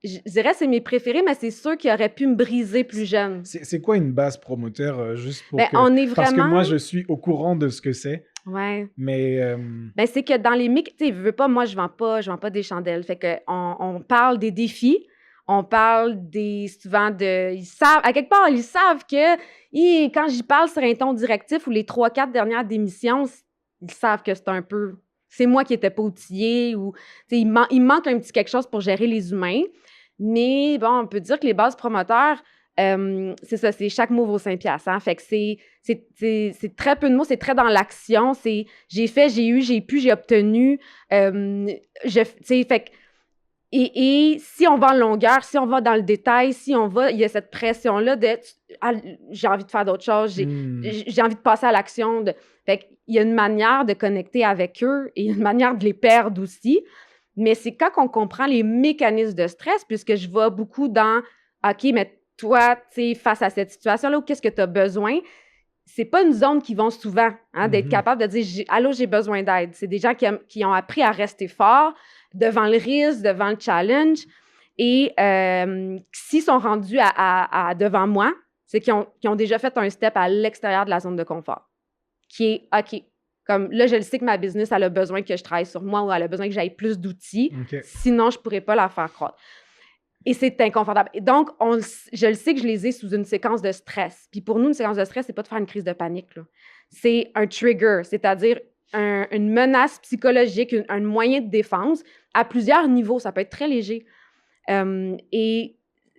je dirais c'est mes préférés, mais c'est ceux qui auraient pu me briser plus jeune. C'est quoi une base promoteur, juste pour Ben, que... on est Parce que vraiment... moi, je suis au courant de ce que c'est, Ouais. mais... Ben, c'est que dans les mix, tu sais, veux pas, moi, je vends pas des chandelles. Fait que on parle des défis, on parle souvent de... Ils savent, à quelque part, ils savent que quand j'y parle sur un ton directif ou les 3-4 dernières démissions, ils savent que c'est un peu... C'est moi qui n'étais pas outillée ou... Tu sais, il manque un petit quelque chose pour gérer les humains. Mais bon, on peut dire que les bases promoteurs, c'est ça, c'est chaque mot vaut 5 piastres. Hein? Fait que c'est très peu de mots, c'est très dans l'action. C'est j'ai fait, j'ai eu, j'ai pu, j'ai obtenu. Fait que, et si on va en longueur, si on va dans le détail, si on va, il y a cette pression-là de j'ai envie de faire d'autres choses, j'ai envie de passer à l'action. Fait qu'il y a une manière de connecter avec eux et une manière de les perdre aussi. Mais c'est quand on comprend les mécanismes de stress, puisque je vais beaucoup dans OK, mais toi, tu sais, face à cette situation-là, qu'est-ce que tu as besoin? C'est pas une zone qui vont souvent, hein, d'être capable de dire allô, j'ai besoin d'aide. C'est des gens qui ont appris à rester forts devant le risque, devant le challenge. Et s'ils sont rendus devant moi, c'est qu'ils ont déjà fait un step à l'extérieur de la zone de confort, qui est OK. Comme là, je le sais que ma business, elle a besoin que je travaille sur moi ou elle a besoin que j'aille plus d'outils. Okay. Sinon, je ne pourrais pas la faire croître. Et c'est inconfortable. Et donc, je le sais que je les ai sous une séquence de stress. Puis pour nous, une séquence de stress, c'est pas de faire une crise de panique, là. C'est un trigger, c'est-à-dire une menace psychologique, un moyen de défense à plusieurs niveaux. Ça peut être très léger. Et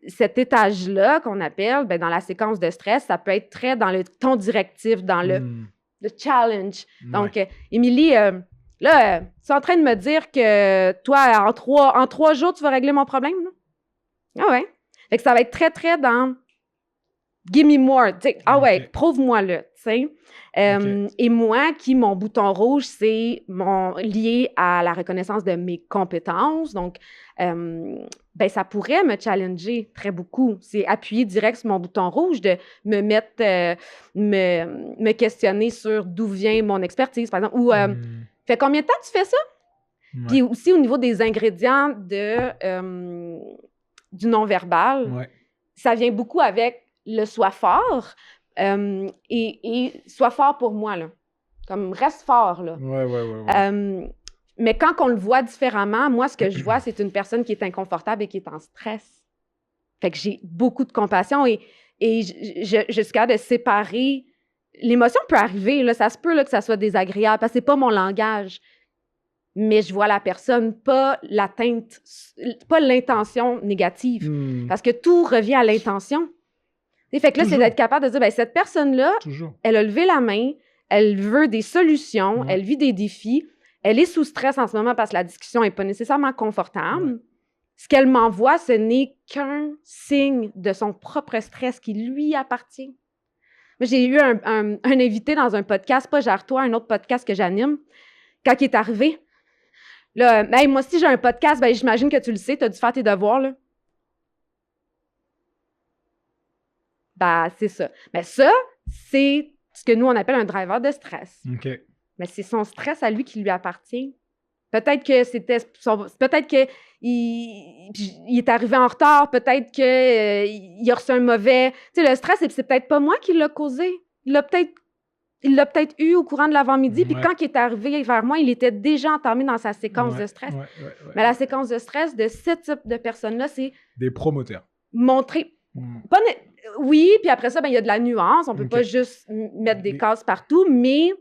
cet étage-là qu'on appelle, ben, dans la séquence de stress, ça peut être très dans le ton directif, dans le challenge. Donc, Émilie, là, tu es en train de me dire que toi, en 3 jours, tu vas régler mon problème, là? Ah ouais. Fait que ça va être très, très dans give me more. Ah ouais, prouve-moi-le, tu sais. Et moi, mon bouton rouge, c'est lié à la reconnaissance de mes compétences. Donc, ben, ça pourrait me challenger très beaucoup. C'est appuyer direct sur mon bouton rouge, de me mettre, me questionner sur d'où vient mon expertise, par exemple. Ou, fait combien de temps tu fais ça? Ouais. Puis aussi, au niveau des ingrédients du non-verbal, ça vient beaucoup avec le « sois fort » et « sois fort pour moi », là. Comme « reste fort », là. Mais quand on le voit différemment, moi, ce que je vois, c'est une personne qui est inconfortable et qui est en stress. Fait que j'ai beaucoup de compassion et je suis capable de séparer. L'émotion peut arriver, là, ça se peut là, que ça soit désagréable parce que c'est pas mon langage. Mais je vois la personne, pas l'atteinte, pas l'intention négative. Parce que tout revient à l'intention. Et fait que là, c'est d'être capable de dire, ben, cette personne-là, elle a levé la main, elle veut des solutions, elle vit des défis, elle est sous stress en ce moment parce que la discussion n'est pas nécessairement confortable. Ce qu'elle m'envoie, ce n'est qu'un signe de son propre stress qui lui appartient. Moi, j'ai eu un invité dans un podcast, pas Gère-toi, un autre podcast que j'anime, quand il est arrivé. Là, hey, moi aussi, j'ai un podcast, ben, j'imagine que tu le sais, tu as dû faire tes devoirs, là. Ben, c'est ça. Mais ça, c'est ce que nous, on appelle un driver de stress. Mais c'est son stress à lui qui lui appartient. Peut-être que peut-être qu'il est arrivé en retard, peut-être qu'il a reçu un mauvais... Tu sais, le stress, c'est peut-être pas moi qui l'a causé. Il l'a peut-être eu au courant de l'avant-midi, puis quand il est arrivé vers moi, il était déjà entamé dans sa séquence de stress. Mais la séquence de stress de ce type de personnes-là, c'est... Des promoteurs. Montrer... Oui, puis après ça, ben, il y a de la nuance. On ne peut pas juste mettre des cases partout, mais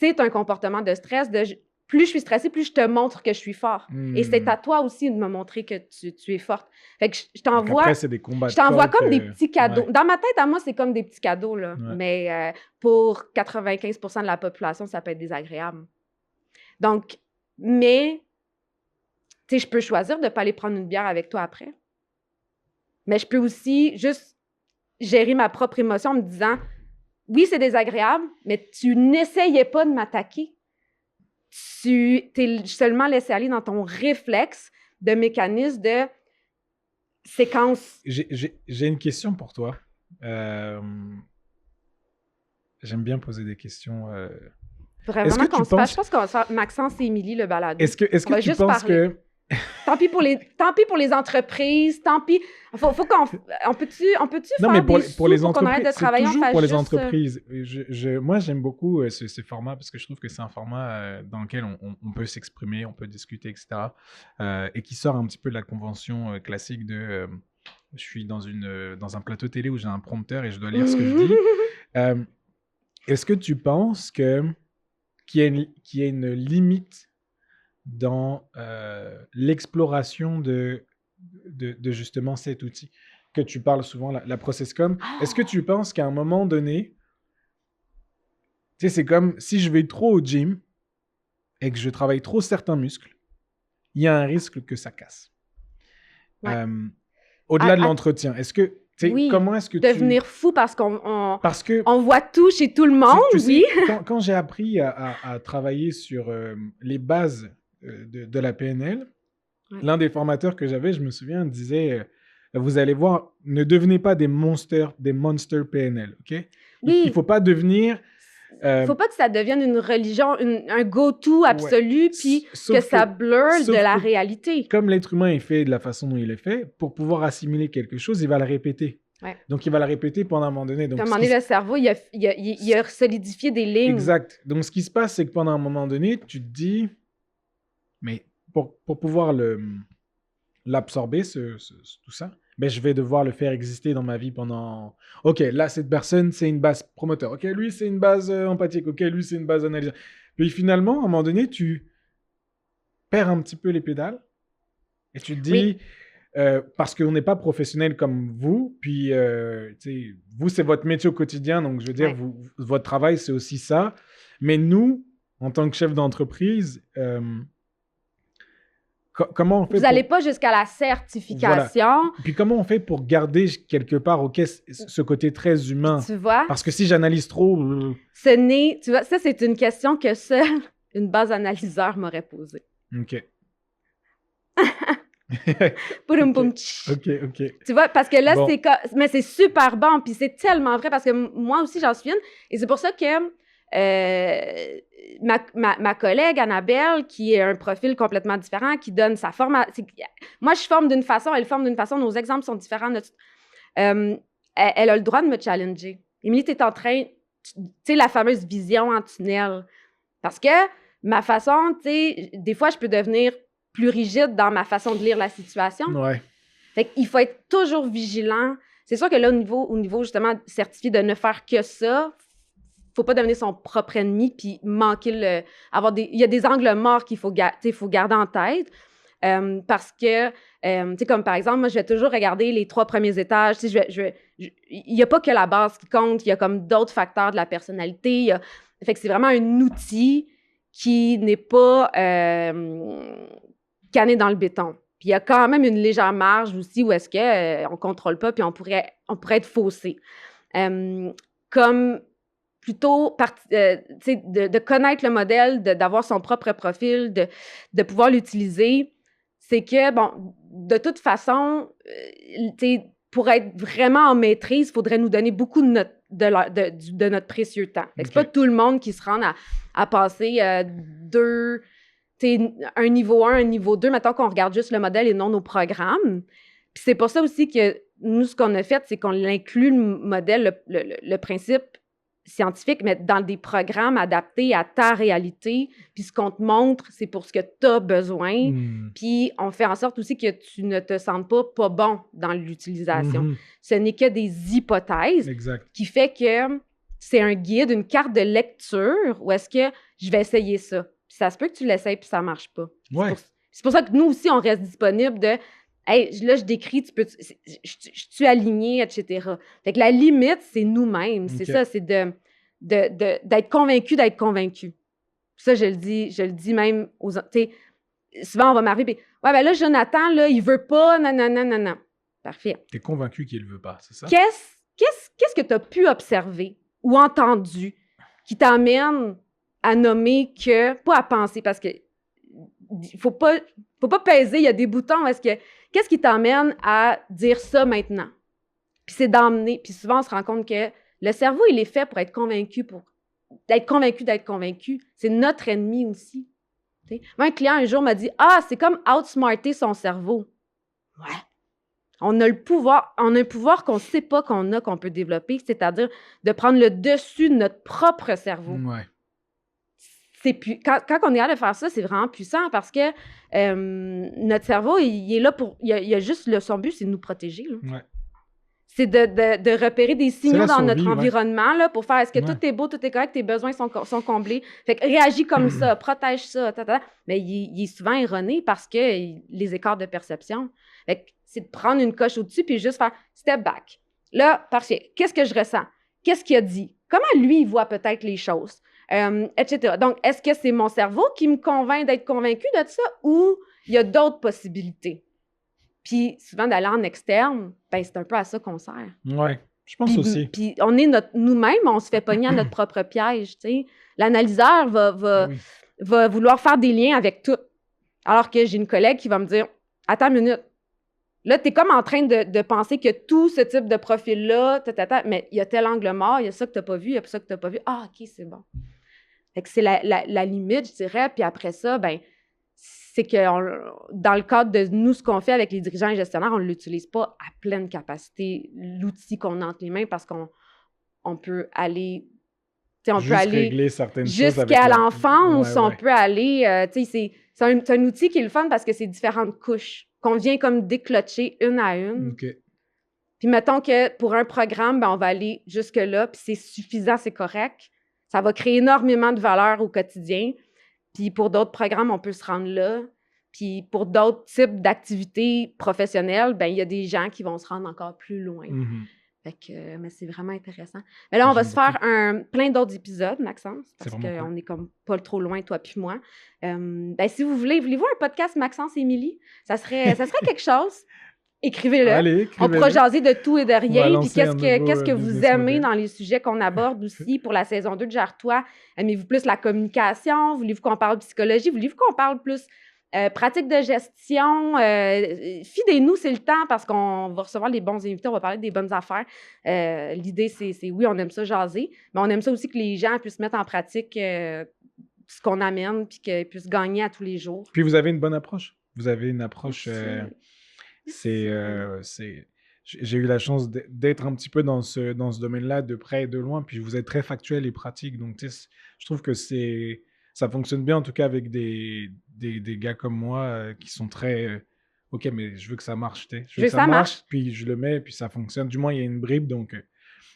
c'est un comportement de stress. Plus je suis stressée, plus je te montre que je suis fort. Et c'est à toi aussi de me montrer que tu es forte. Fait que je t'envoie... Après, c'est des combats je t'envoie comme des petits cadeaux. Dans ma tête, à moi, c'est comme des petits cadeaux, là. Mais pour 95% de la population, ça peut être désagréable. Donc, mais, tu sais, je peux choisir de ne pas aller prendre une bière avec toi après. Mais je peux aussi juste gérer ma propre émotion en me disant, oui, c'est désagréable, mais tu n'essayais pas de m'attaquer. Tu t'es seulement laissé aller dans ton réflexe de mécanisme de séquence. J'ai une question pour toi. J'aime bien poser des questions. Vraiment qu'on se fasse. Je pense qu'on va faire Maxence et Émilie le balado. Est-ce que tu penses que Tant pis pour les entreprises, tant pis. Faut qu'on... On peut-tu Non, faire mais des sous pour les pour qu'on arrête entreprises, de c'est travailler en toujours fasse pour les juste... entreprises. Moi, j'aime beaucoup ce format parce que je trouve que c'est un format dans lequel on peut s'exprimer, on peut discuter, etc. Et qui sort un petit peu de la convention classique de je suis dans un plateau télé où j'ai un prompteur et je dois lire ce que je dis. Est-ce que tu penses qu'il y a une limite dans l'exploration de justement cet outil que tu parles souvent, la ProcessCom? Est-ce que tu penses qu'à un moment donné, tu sais, c'est comme si je vais trop au gym et que je travaille trop certains muscles, il y a un risque que ça casse. Ouais. Au-delà de l'entretien, est-ce que, Oui, comment est-ce que devenir fou parce qu'on que on voit tout chez tout le monde, tu sais, oui. quand j'ai appris à travailler sur les bases de la PNL, Ouais. l'un des formateurs que j'avais, je me souviens, disait vous allez voir, ne devenez pas des monster PNL, ok? Oui. Il ne faut pas devenir... faut pas que ça devienne une religion, un go-to absolu, puis que ça blur de la réalité. Comme l'être humain est fait de la façon dont il est fait, pour pouvoir assimiler quelque chose, il va le répéter. Ouais. Donc, il va le répéter pendant un moment donné. Donc, à un moment donné, le cerveau, il a solidifié des lignes. Exact. Donc, ce qui se passe, c'est que pendant un moment donné, tu te dis, mais pour pouvoir l'absorber, tout ça, ben, je vais devoir le faire exister dans ma vie pendant... OK, là, cette personne, c'est une base promoteur. OK, lui, c'est une base empathique. OK, lui, c'est une base analyse. Puis finalement, à un moment donné, tu perds un petit peu les pédales et tu te dis... parce qu'on n'est pas professionnel comme vous, puis vous, c'est votre métier au quotidien, donc je veux dire, votre travail, c'est aussi ça. Mais nous, en tant que chef d'entreprise, comment on fait? Vous n'allez pas jusqu'à la certification. Voilà. Puis comment on fait pour garder quelque part ce côté très humain? Tu vois? Parce que si j'analyse trop... tu vois, ça, c'est une question que seule une base analyseur m'aurait posée. OK. OK. Tu vois, parce que là, mais c'est super bon, puis c'est tellement vrai, parce que moi aussi, j'en suis une, et c'est pour ça que ma collègue Annabelle, qui est un profil complètement différent, qui donne sa formation... Moi, je forme d'une façon, elle forme d'une façon, nos exemples sont différents. Elle a le droit de me challenger. Émilie, t'es en train... Tu sais, la fameuse vision en tunnel. Parce que ma façon, tu sais, des fois, je peux devenir plus rigide dans ma façon de lire la situation. Ouais. Fait qu'il faut être toujours vigilant. C'est sûr que là, au niveau justement certifié de ne faire que ça, faut pas devenir son propre ennemi puis manquer il y a des angles morts qu'il faut garder en tête. Parce que, tu sais, comme par exemple, moi, je vais toujours regarder les 3 premiers étages. Tu sais, il n'y a pas que la base qui compte, il y a comme d'autres facteurs de la personnalité. Fait que c'est vraiment un outil qui n'est pas canné dans le béton. Puis il y a quand même une légère marge aussi où est-ce qu'on ne contrôle pas, puis on pourrait être faussé. Comme plutôt de connaître le modèle, d'avoir son propre profil, de pouvoir l'utiliser, c'est que, bon, de toute façon, pour être vraiment en maîtrise, il faudrait nous donner beaucoup de notre précieux temps. Okay. C'est pas tout le monde qui se rend à passer un niveau 1, un niveau 2, mettons qu'on regarde juste le modèle et non nos programmes. Puis c'est pour ça aussi que nous, ce qu'on a fait, c'est qu'on inclut le modèle, le principe scientifique, mais dans des programmes adaptés à ta réalité. Puis ce qu'on te montre, c'est pour ce que tu as besoin. Puis on fait en sorte aussi que tu ne te sentes pas bon dans l'utilisation. Ce n'est que des hypothèses qui fait que c'est un guide, une carte de lecture où est-ce que je vais essayer ça. Puis ça se peut que tu l'essayes puis ça ne marche pas. Ouais. C'est pour ça que nous aussi, on reste disponible de « Hey, là, je décris, je suis aligné, etc. » Fait que la limite, c'est nous-mêmes. C'est ça, c'est d'être convaincu d'être convaincu. Ça, je le dis même aux... Souvent, on va m'arriver puis « Ouais, ben là, Jonathan, là, il veut pas, non. » Parfait. T'es convaincu qu'il veut pas, c'est ça? Qu'est-ce que tu as pu observer ou entendu qui t'amène à nommer que... Pas à penser, parce que faut pas peser, il y a des boutons. Qu'est-ce qui t'amène à dire ça maintenant? Puis c'est d'emmener. Puis souvent, on se rend compte que le cerveau, il est fait pour être convaincu, d'être convaincu. C'est notre ennemi aussi. T'sais. Moi, un client un jour m'a dit « Ah, c'est comme outsmarter son cerveau. » Ouais. On a un pouvoir qu'on ne sait pas qu'on peut développer, c'est-à-dire de prendre le dessus de notre propre cerveau. Ouais. Quand on est capable de faire ça, c'est vraiment puissant parce que notre cerveau, il est là pour... Il y a juste son but, c'est de nous protéger. Là. Ouais. C'est de repérer des signaux dans notre survie, environnement là, pour faire est-ce que Ouais. tout est beau, tout est correct, tes besoins sont comblés. Fait que réagis comme ça, protège ça, Mais il est souvent erroné parce que les écarts de perception. Fait que c'est de prendre une coche au-dessus puis juste faire step back. Là, parfait. Qu'est-ce que je ressens? Qu'est-ce qu'il a dit? Comment lui, il voit peut-être les choses? Etc. Donc, est-ce que c'est mon cerveau qui me convainc d'être convaincu de ça ou il y a d'autres possibilités? Puis souvent, d'aller en externe, ben, c'est un peu à ça qu'on sert. Ouais, je pense aussi. Puis on est nous-mêmes, on se fait pogner à notre propre piège, tu sais. L'analyseur va vouloir faire des liens avec tout. Alors que j'ai une collègue qui va me dire « Attends une minute. Là, tu es comme en train de penser que tout ce type de profil-là, mais il y a tel angle mort, il y a ça que tu n'as pas vu, il y a ça que tu n'as pas vu. Ah, OK, c'est bon. » Fait que c'est la limite, je dirais. Puis après ça, ben c'est que dans le cadre de nous, ce qu'on fait avec les dirigeants et gestionnaires, on ne l'utilise pas à pleine capacité, l'outil qu'on a entre les mains, parce qu'on peut aller... On peut aller régler certaines choses jusqu'à l'enfance, on ouais. peut aller... c'est un outil qui est le fun parce que c'est différentes couches qu'on vient comme déclocher une à une. OK. Puis mettons que pour un programme, ben, on va aller jusque-là, puis c'est suffisant, c'est correct. Ça va créer énormément de valeur au quotidien. Puis pour d'autres programmes, on peut se rendre là. Puis pour d'autres types d'activités professionnelles, ben il y a des gens qui vont se rendre encore plus loin. Mm-hmm. Fait que, mais c'est vraiment intéressant. Mais là, on va se faire plein d'autres épisodes, Maxence, parce qu'on est comme pas trop loin, toi puis moi. Ben, si vous voulez-vous un podcast Maxence et Émilie? Ça serait quelque chose. Écrivez-le. Allez, on pourra jaser de tout et de rien. Puis qu'est-ce que vous aimez modèle dans les sujets qu'on aborde aussi pour la saison 2 de Gère-toi? Aimez-vous plus la communication? Voulez-vous qu'on parle psychologie? Voulez-vous qu'on parle plus pratique de gestion? Fidez-nous, c'est le temps parce qu'on va recevoir les bons invités, on va parler des bonnes affaires. L'idée, c'est oui, on aime ça jaser, mais on aime ça aussi que les gens puissent mettre en pratique ce qu'on amène puis qu'ils puissent gagner à tous les jours. Puis vous avez une bonne approche. Vous avez une approche... j'ai eu la chance d'être un petit peu dans ce domaine-là de près et de loin, puis vous êtes très factuel et pratique, donc je trouve que ça fonctionne bien en tout cas avec des gars comme moi qui sont très ok, mais je veux que ça marche, je veux que ça marche, puis je le mets, puis ça fonctionne, du moins il y a une bribe, donc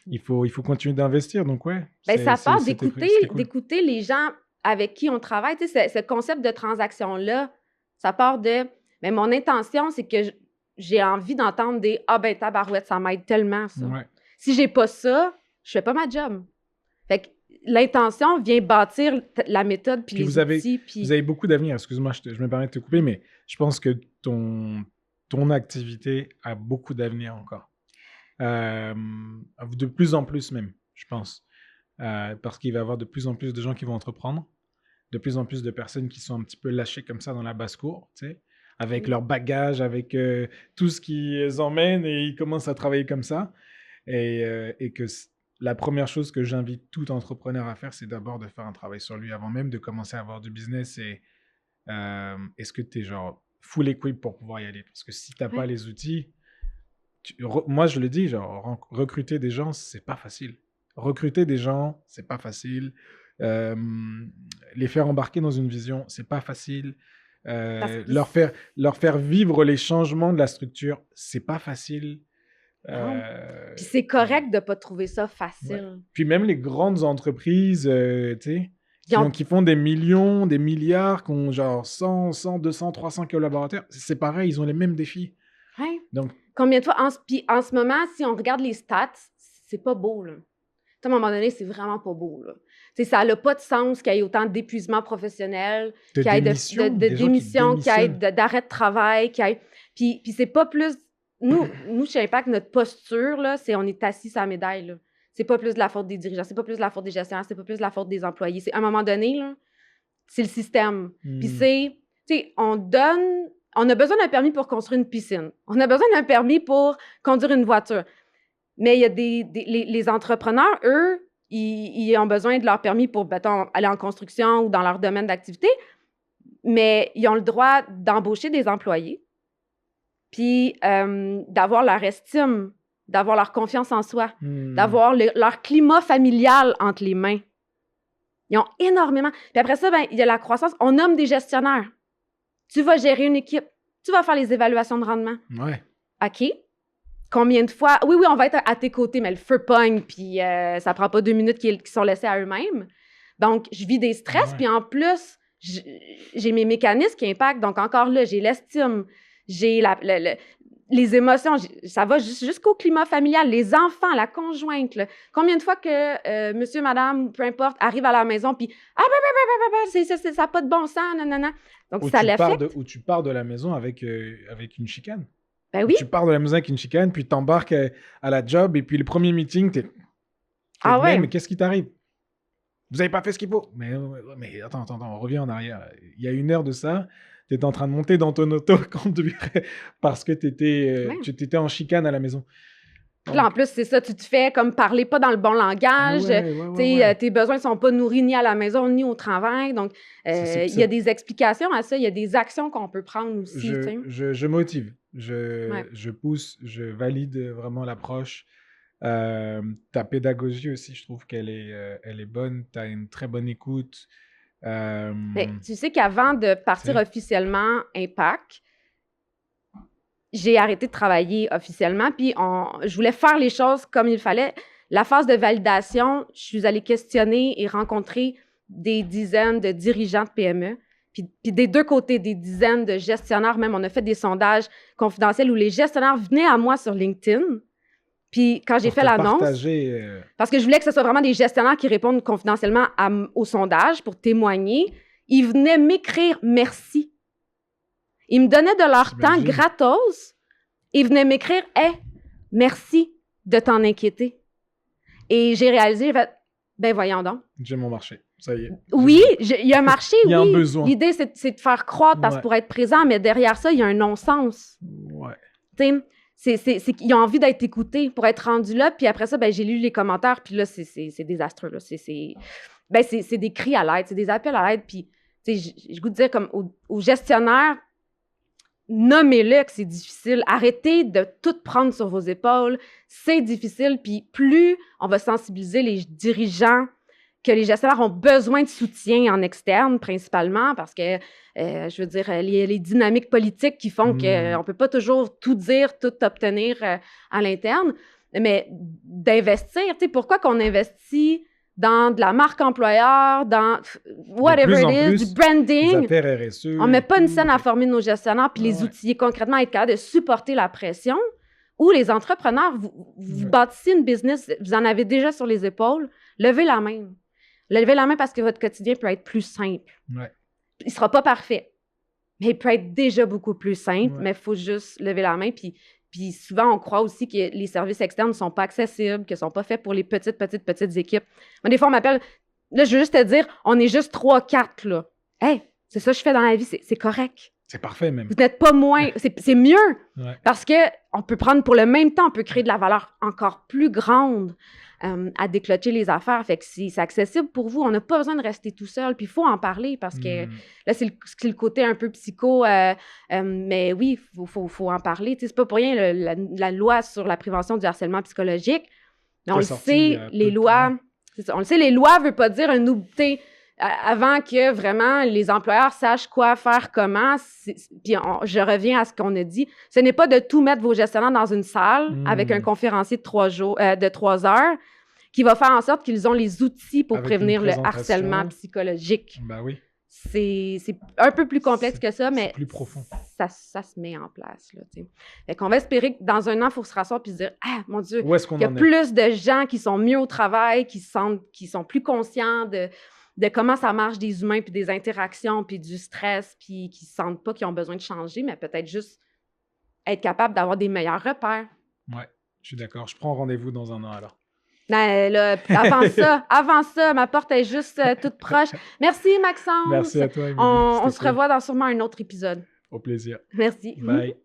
il faut continuer d'investir, donc ouais. Ben, ça part d'écouter les gens avec qui on travaille, tu sais, ce concept de transaction-là, ça part de, mais mon intention, c'est que j'ai envie d'entendre des « Ah ben tabarouette, ça m'aide tellement, ça. Ouais. » Si j'ai pas ça, je fais pas ma job. Fait que l'intention vient bâtir la méthode puis les outils. Vous avez beaucoup d'avenir. Excuse-moi, je me permets de te couper, mais je pense que ton activité a beaucoup d'avenir encore. De plus en plus même, je pense. Parce qu'il va y avoir de plus en plus de gens qui vont entreprendre, de plus en plus de personnes qui sont un petit peu lâchées comme ça dans la basse-cour, tu sais, avec leur bagage, avec tout ce qu'ils emmènent et ils commencent à travailler comme ça. Et que la première chose que j'invite tout entrepreneur à faire, c'est d'abord de faire un travail sur lui avant même de commencer à avoir du business. Et est-ce que tu es genre full equip pour pouvoir y aller? Parce que si tu n'as pas les outils, moi je le dis, genre recruter des gens, c'est pas facile. Recruter des gens, c'est pas facile. Les faire embarquer dans une vision, c'est pas facile. Leur faire vivre les changements de la structure, c'est pas facile. Puis c'est correct de ne pas trouver ça facile. Ouais. Puis même les grandes entreprises, tu sais, qui font des millions, des milliards, qui ont genre 100, 200, 300 collaborateurs, c'est pareil, ils ont les mêmes défis. Ouais. Donc, combien de fois, en ce moment, si on regarde les stats, c'est pas beau, là. À un moment donné, c'est vraiment pas beau, là. T'sais, ça n'a pas de sens qu'il y ait autant de d'épuisement professionnel, qu'il y ait de démissions, qu'il y ait d'arrêt de travail, qu'il y ait... Puis c'est pas plus... Nous, chez Impact, notre posture, là, c'est on est assis sur la médaille, là. C'est pas plus de la faute des dirigeants, c'est pas plus de la faute des gestionnaires, c'est pas plus de la faute des employés. C'est, à un moment donné, là, c'est le système. Puis c'est... Tu sais, on a besoin d'un permis pour construire une piscine. On a besoin d'un permis pour conduire une voiture. Mais il y a les entrepreneurs, eux, ils ont besoin de leur permis pour, mettons, aller en construction ou dans leur domaine d'activité. mais ils ont le droit d'embaucher des employés, puis d'avoir leur estime, d'avoir leur confiance en soi, d'avoir leur climat familial entre les mains. Ils ont énormément. Puis après ça, il y a la croissance. On nomme des gestionnaires. Tu vas gérer une équipe. Tu vas faire les évaluations de rendement. Ouais. OK. Combien de fois? Oui, on va être à tes côtés, mais le feu pogne, puis ça prend pas 2 minutes qu'ils sont laissés à eux-mêmes. Donc, je vis des stress, puis en plus, j'ai mes mécanismes qui impactent. Donc, encore là, j'ai l'estime, j'ai les émotions, ça va jusqu'au climat familial, les enfants, la conjointe. Là. Combien de fois que monsieur, madame, peu importe, arrive à la maison, puis ça n'a pas de bon sens, nanana. Donc, ça l'affecte. Ou tu pars de la maison avec une chicane. Ben oui. Tu pars de la maison avec une chicane, puis t'embarques à la job, et puis le premier meeting, Ah ouais? Mais qu'est-ce qui t'arrive? Vous n'avez pas fait ce qu'il faut. Mais attends, on revient en arrière. Il y a 1 heure de ça, tu étais en train de monter dans ton auto parce que tu étais en chicane à la maison. Donc, là, en plus, c'est ça, tu te fais comme parler pas dans le bon langage. Tes besoins ne sont pas nourris ni à la maison ni au travail. Donc, il y a des explications à ça. Il y a des actions qu'on peut prendre aussi. Je motive. Je pousse. Je valide vraiment l'approche. Ta pédagogie aussi, je trouve qu'elle est bonne. Tu as une très bonne écoute. Mais tu sais qu'avant de partir officiellement Impact, j'ai arrêté de travailler officiellement, puis je voulais faire les choses comme il fallait. La phase de validation, je suis allée questionner et rencontrer des dizaines de dirigeants de PME, puis des deux côtés, des dizaines de gestionnaires même. On a fait des sondages confidentiels où les gestionnaires venaient à moi sur LinkedIn. Puis quand j'ai fait l'annonce, parce que je voulais que ce soit vraiment des gestionnaires qui répondent confidentiellement au sondage pour témoigner, ils venaient m'écrire « merci ». Ils me donnaient de leur temps gratos et ils venaient m'écrire « hey, merci de t'en inquiéter ». Et j'ai réalisé, j'ai fait « ben voyons donc ». J'ai mon marché, ça y est. Oui, il y a un marché, il y a un besoin. L'idée, c'est de faire croître parce que pour être présent, mais derrière ça, il y a un non-sens. Ouais. Tu sais, c'est qu'ils ont envie d'être écoutés pour être rendus là. Puis après ça, j'ai lu les commentaires, puis là, c'est désastreux. Là. C'est des cris à l'aide, c'est des appels à l'aide. Puis, tu sais, j'ai goût de dire comme aux gestionnaires, nommez-le que c'est difficile. Arrêtez de tout prendre sur vos épaules. C'est difficile. Puis plus on va sensibiliser les dirigeants que les gestionnaires ont besoin de soutien en externe, principalement, parce que, je veux dire, les dynamiques politiques qui font qu'on ne peut pas toujours tout dire, tout obtenir à l'interne, mais d'investir, tu sais, pourquoi qu'on investit dans de la marque employeur, dans whatever it is, du branding. RSE, on ne met pas une scène à former nos gestionnaires puis les outiller concrètement, être capable de supporter la pression. Ou les entrepreneurs, vous bâtissez une business, vous en avez déjà sur les épaules, levez la main. Levez la main parce que votre quotidien peut être plus simple. Ouais. Il ne sera pas parfait, mais il peut être déjà beaucoup plus simple, mais il faut juste lever la main. Puis souvent, on croit aussi que les services externes ne sont pas accessibles, qu'ils ne sont pas faits pour les petites équipes. Moi, des fois, on m'appelle, là, je veux juste te dire, on est juste 3-4, là. Hey, c'est ça que je fais dans la vie, c'est correct. C'est parfait, même. Vous n'êtes pas moins, c'est mieux. Ouais. Parce qu'on peut prendre pour le même temps, on peut créer de la valeur encore plus grande à déclocher les affaires. Fait que c'est accessible pour vous. On n'a pas besoin de rester tout seul. Puis il faut en parler parce que là, c'est le côté un peu psycho. Mais oui, il faut en parler. Tu sais, c'est pas pour rien la loi sur la prévention du harcèlement psychologique. Mais on le sait, les lois... C'est ça, on le sait, les lois ne veulent pas dire un oubli. Avant que vraiment les employeurs sachent quoi faire, comment. Puis je reviens à ce qu'on a dit. Ce n'est pas de tout mettre vos gestionnaires dans une salle avec un conférencier de 3 heures qui va faire en sorte qu'ils ont les outils pour prévenir le harcèlement psychologique. Ben oui. C'est un peu plus complexe que ça, mais c'est plus profond. Ça se met en place. Là, fait qu'on va espérer que dans un an, il faut se rasseoir et se dire « Ah, mon Dieu, il y a plus de gens qui sont mieux au travail, qui sont plus conscients de comment ça marche des humains, puis des interactions, puis du stress, puis qui ne sentent pas qu'ils ont besoin de changer, mais peut-être juste être capable d'avoir des meilleurs repères. » Oui, je suis d'accord. Je prends rendez-vous dans un an alors. Ben, là, avant ça, ma porte est juste toute proche. Merci, Maxence. Merci à toi, Émilie. On se revoit dans sûrement un autre épisode. Au plaisir. Merci. Bye.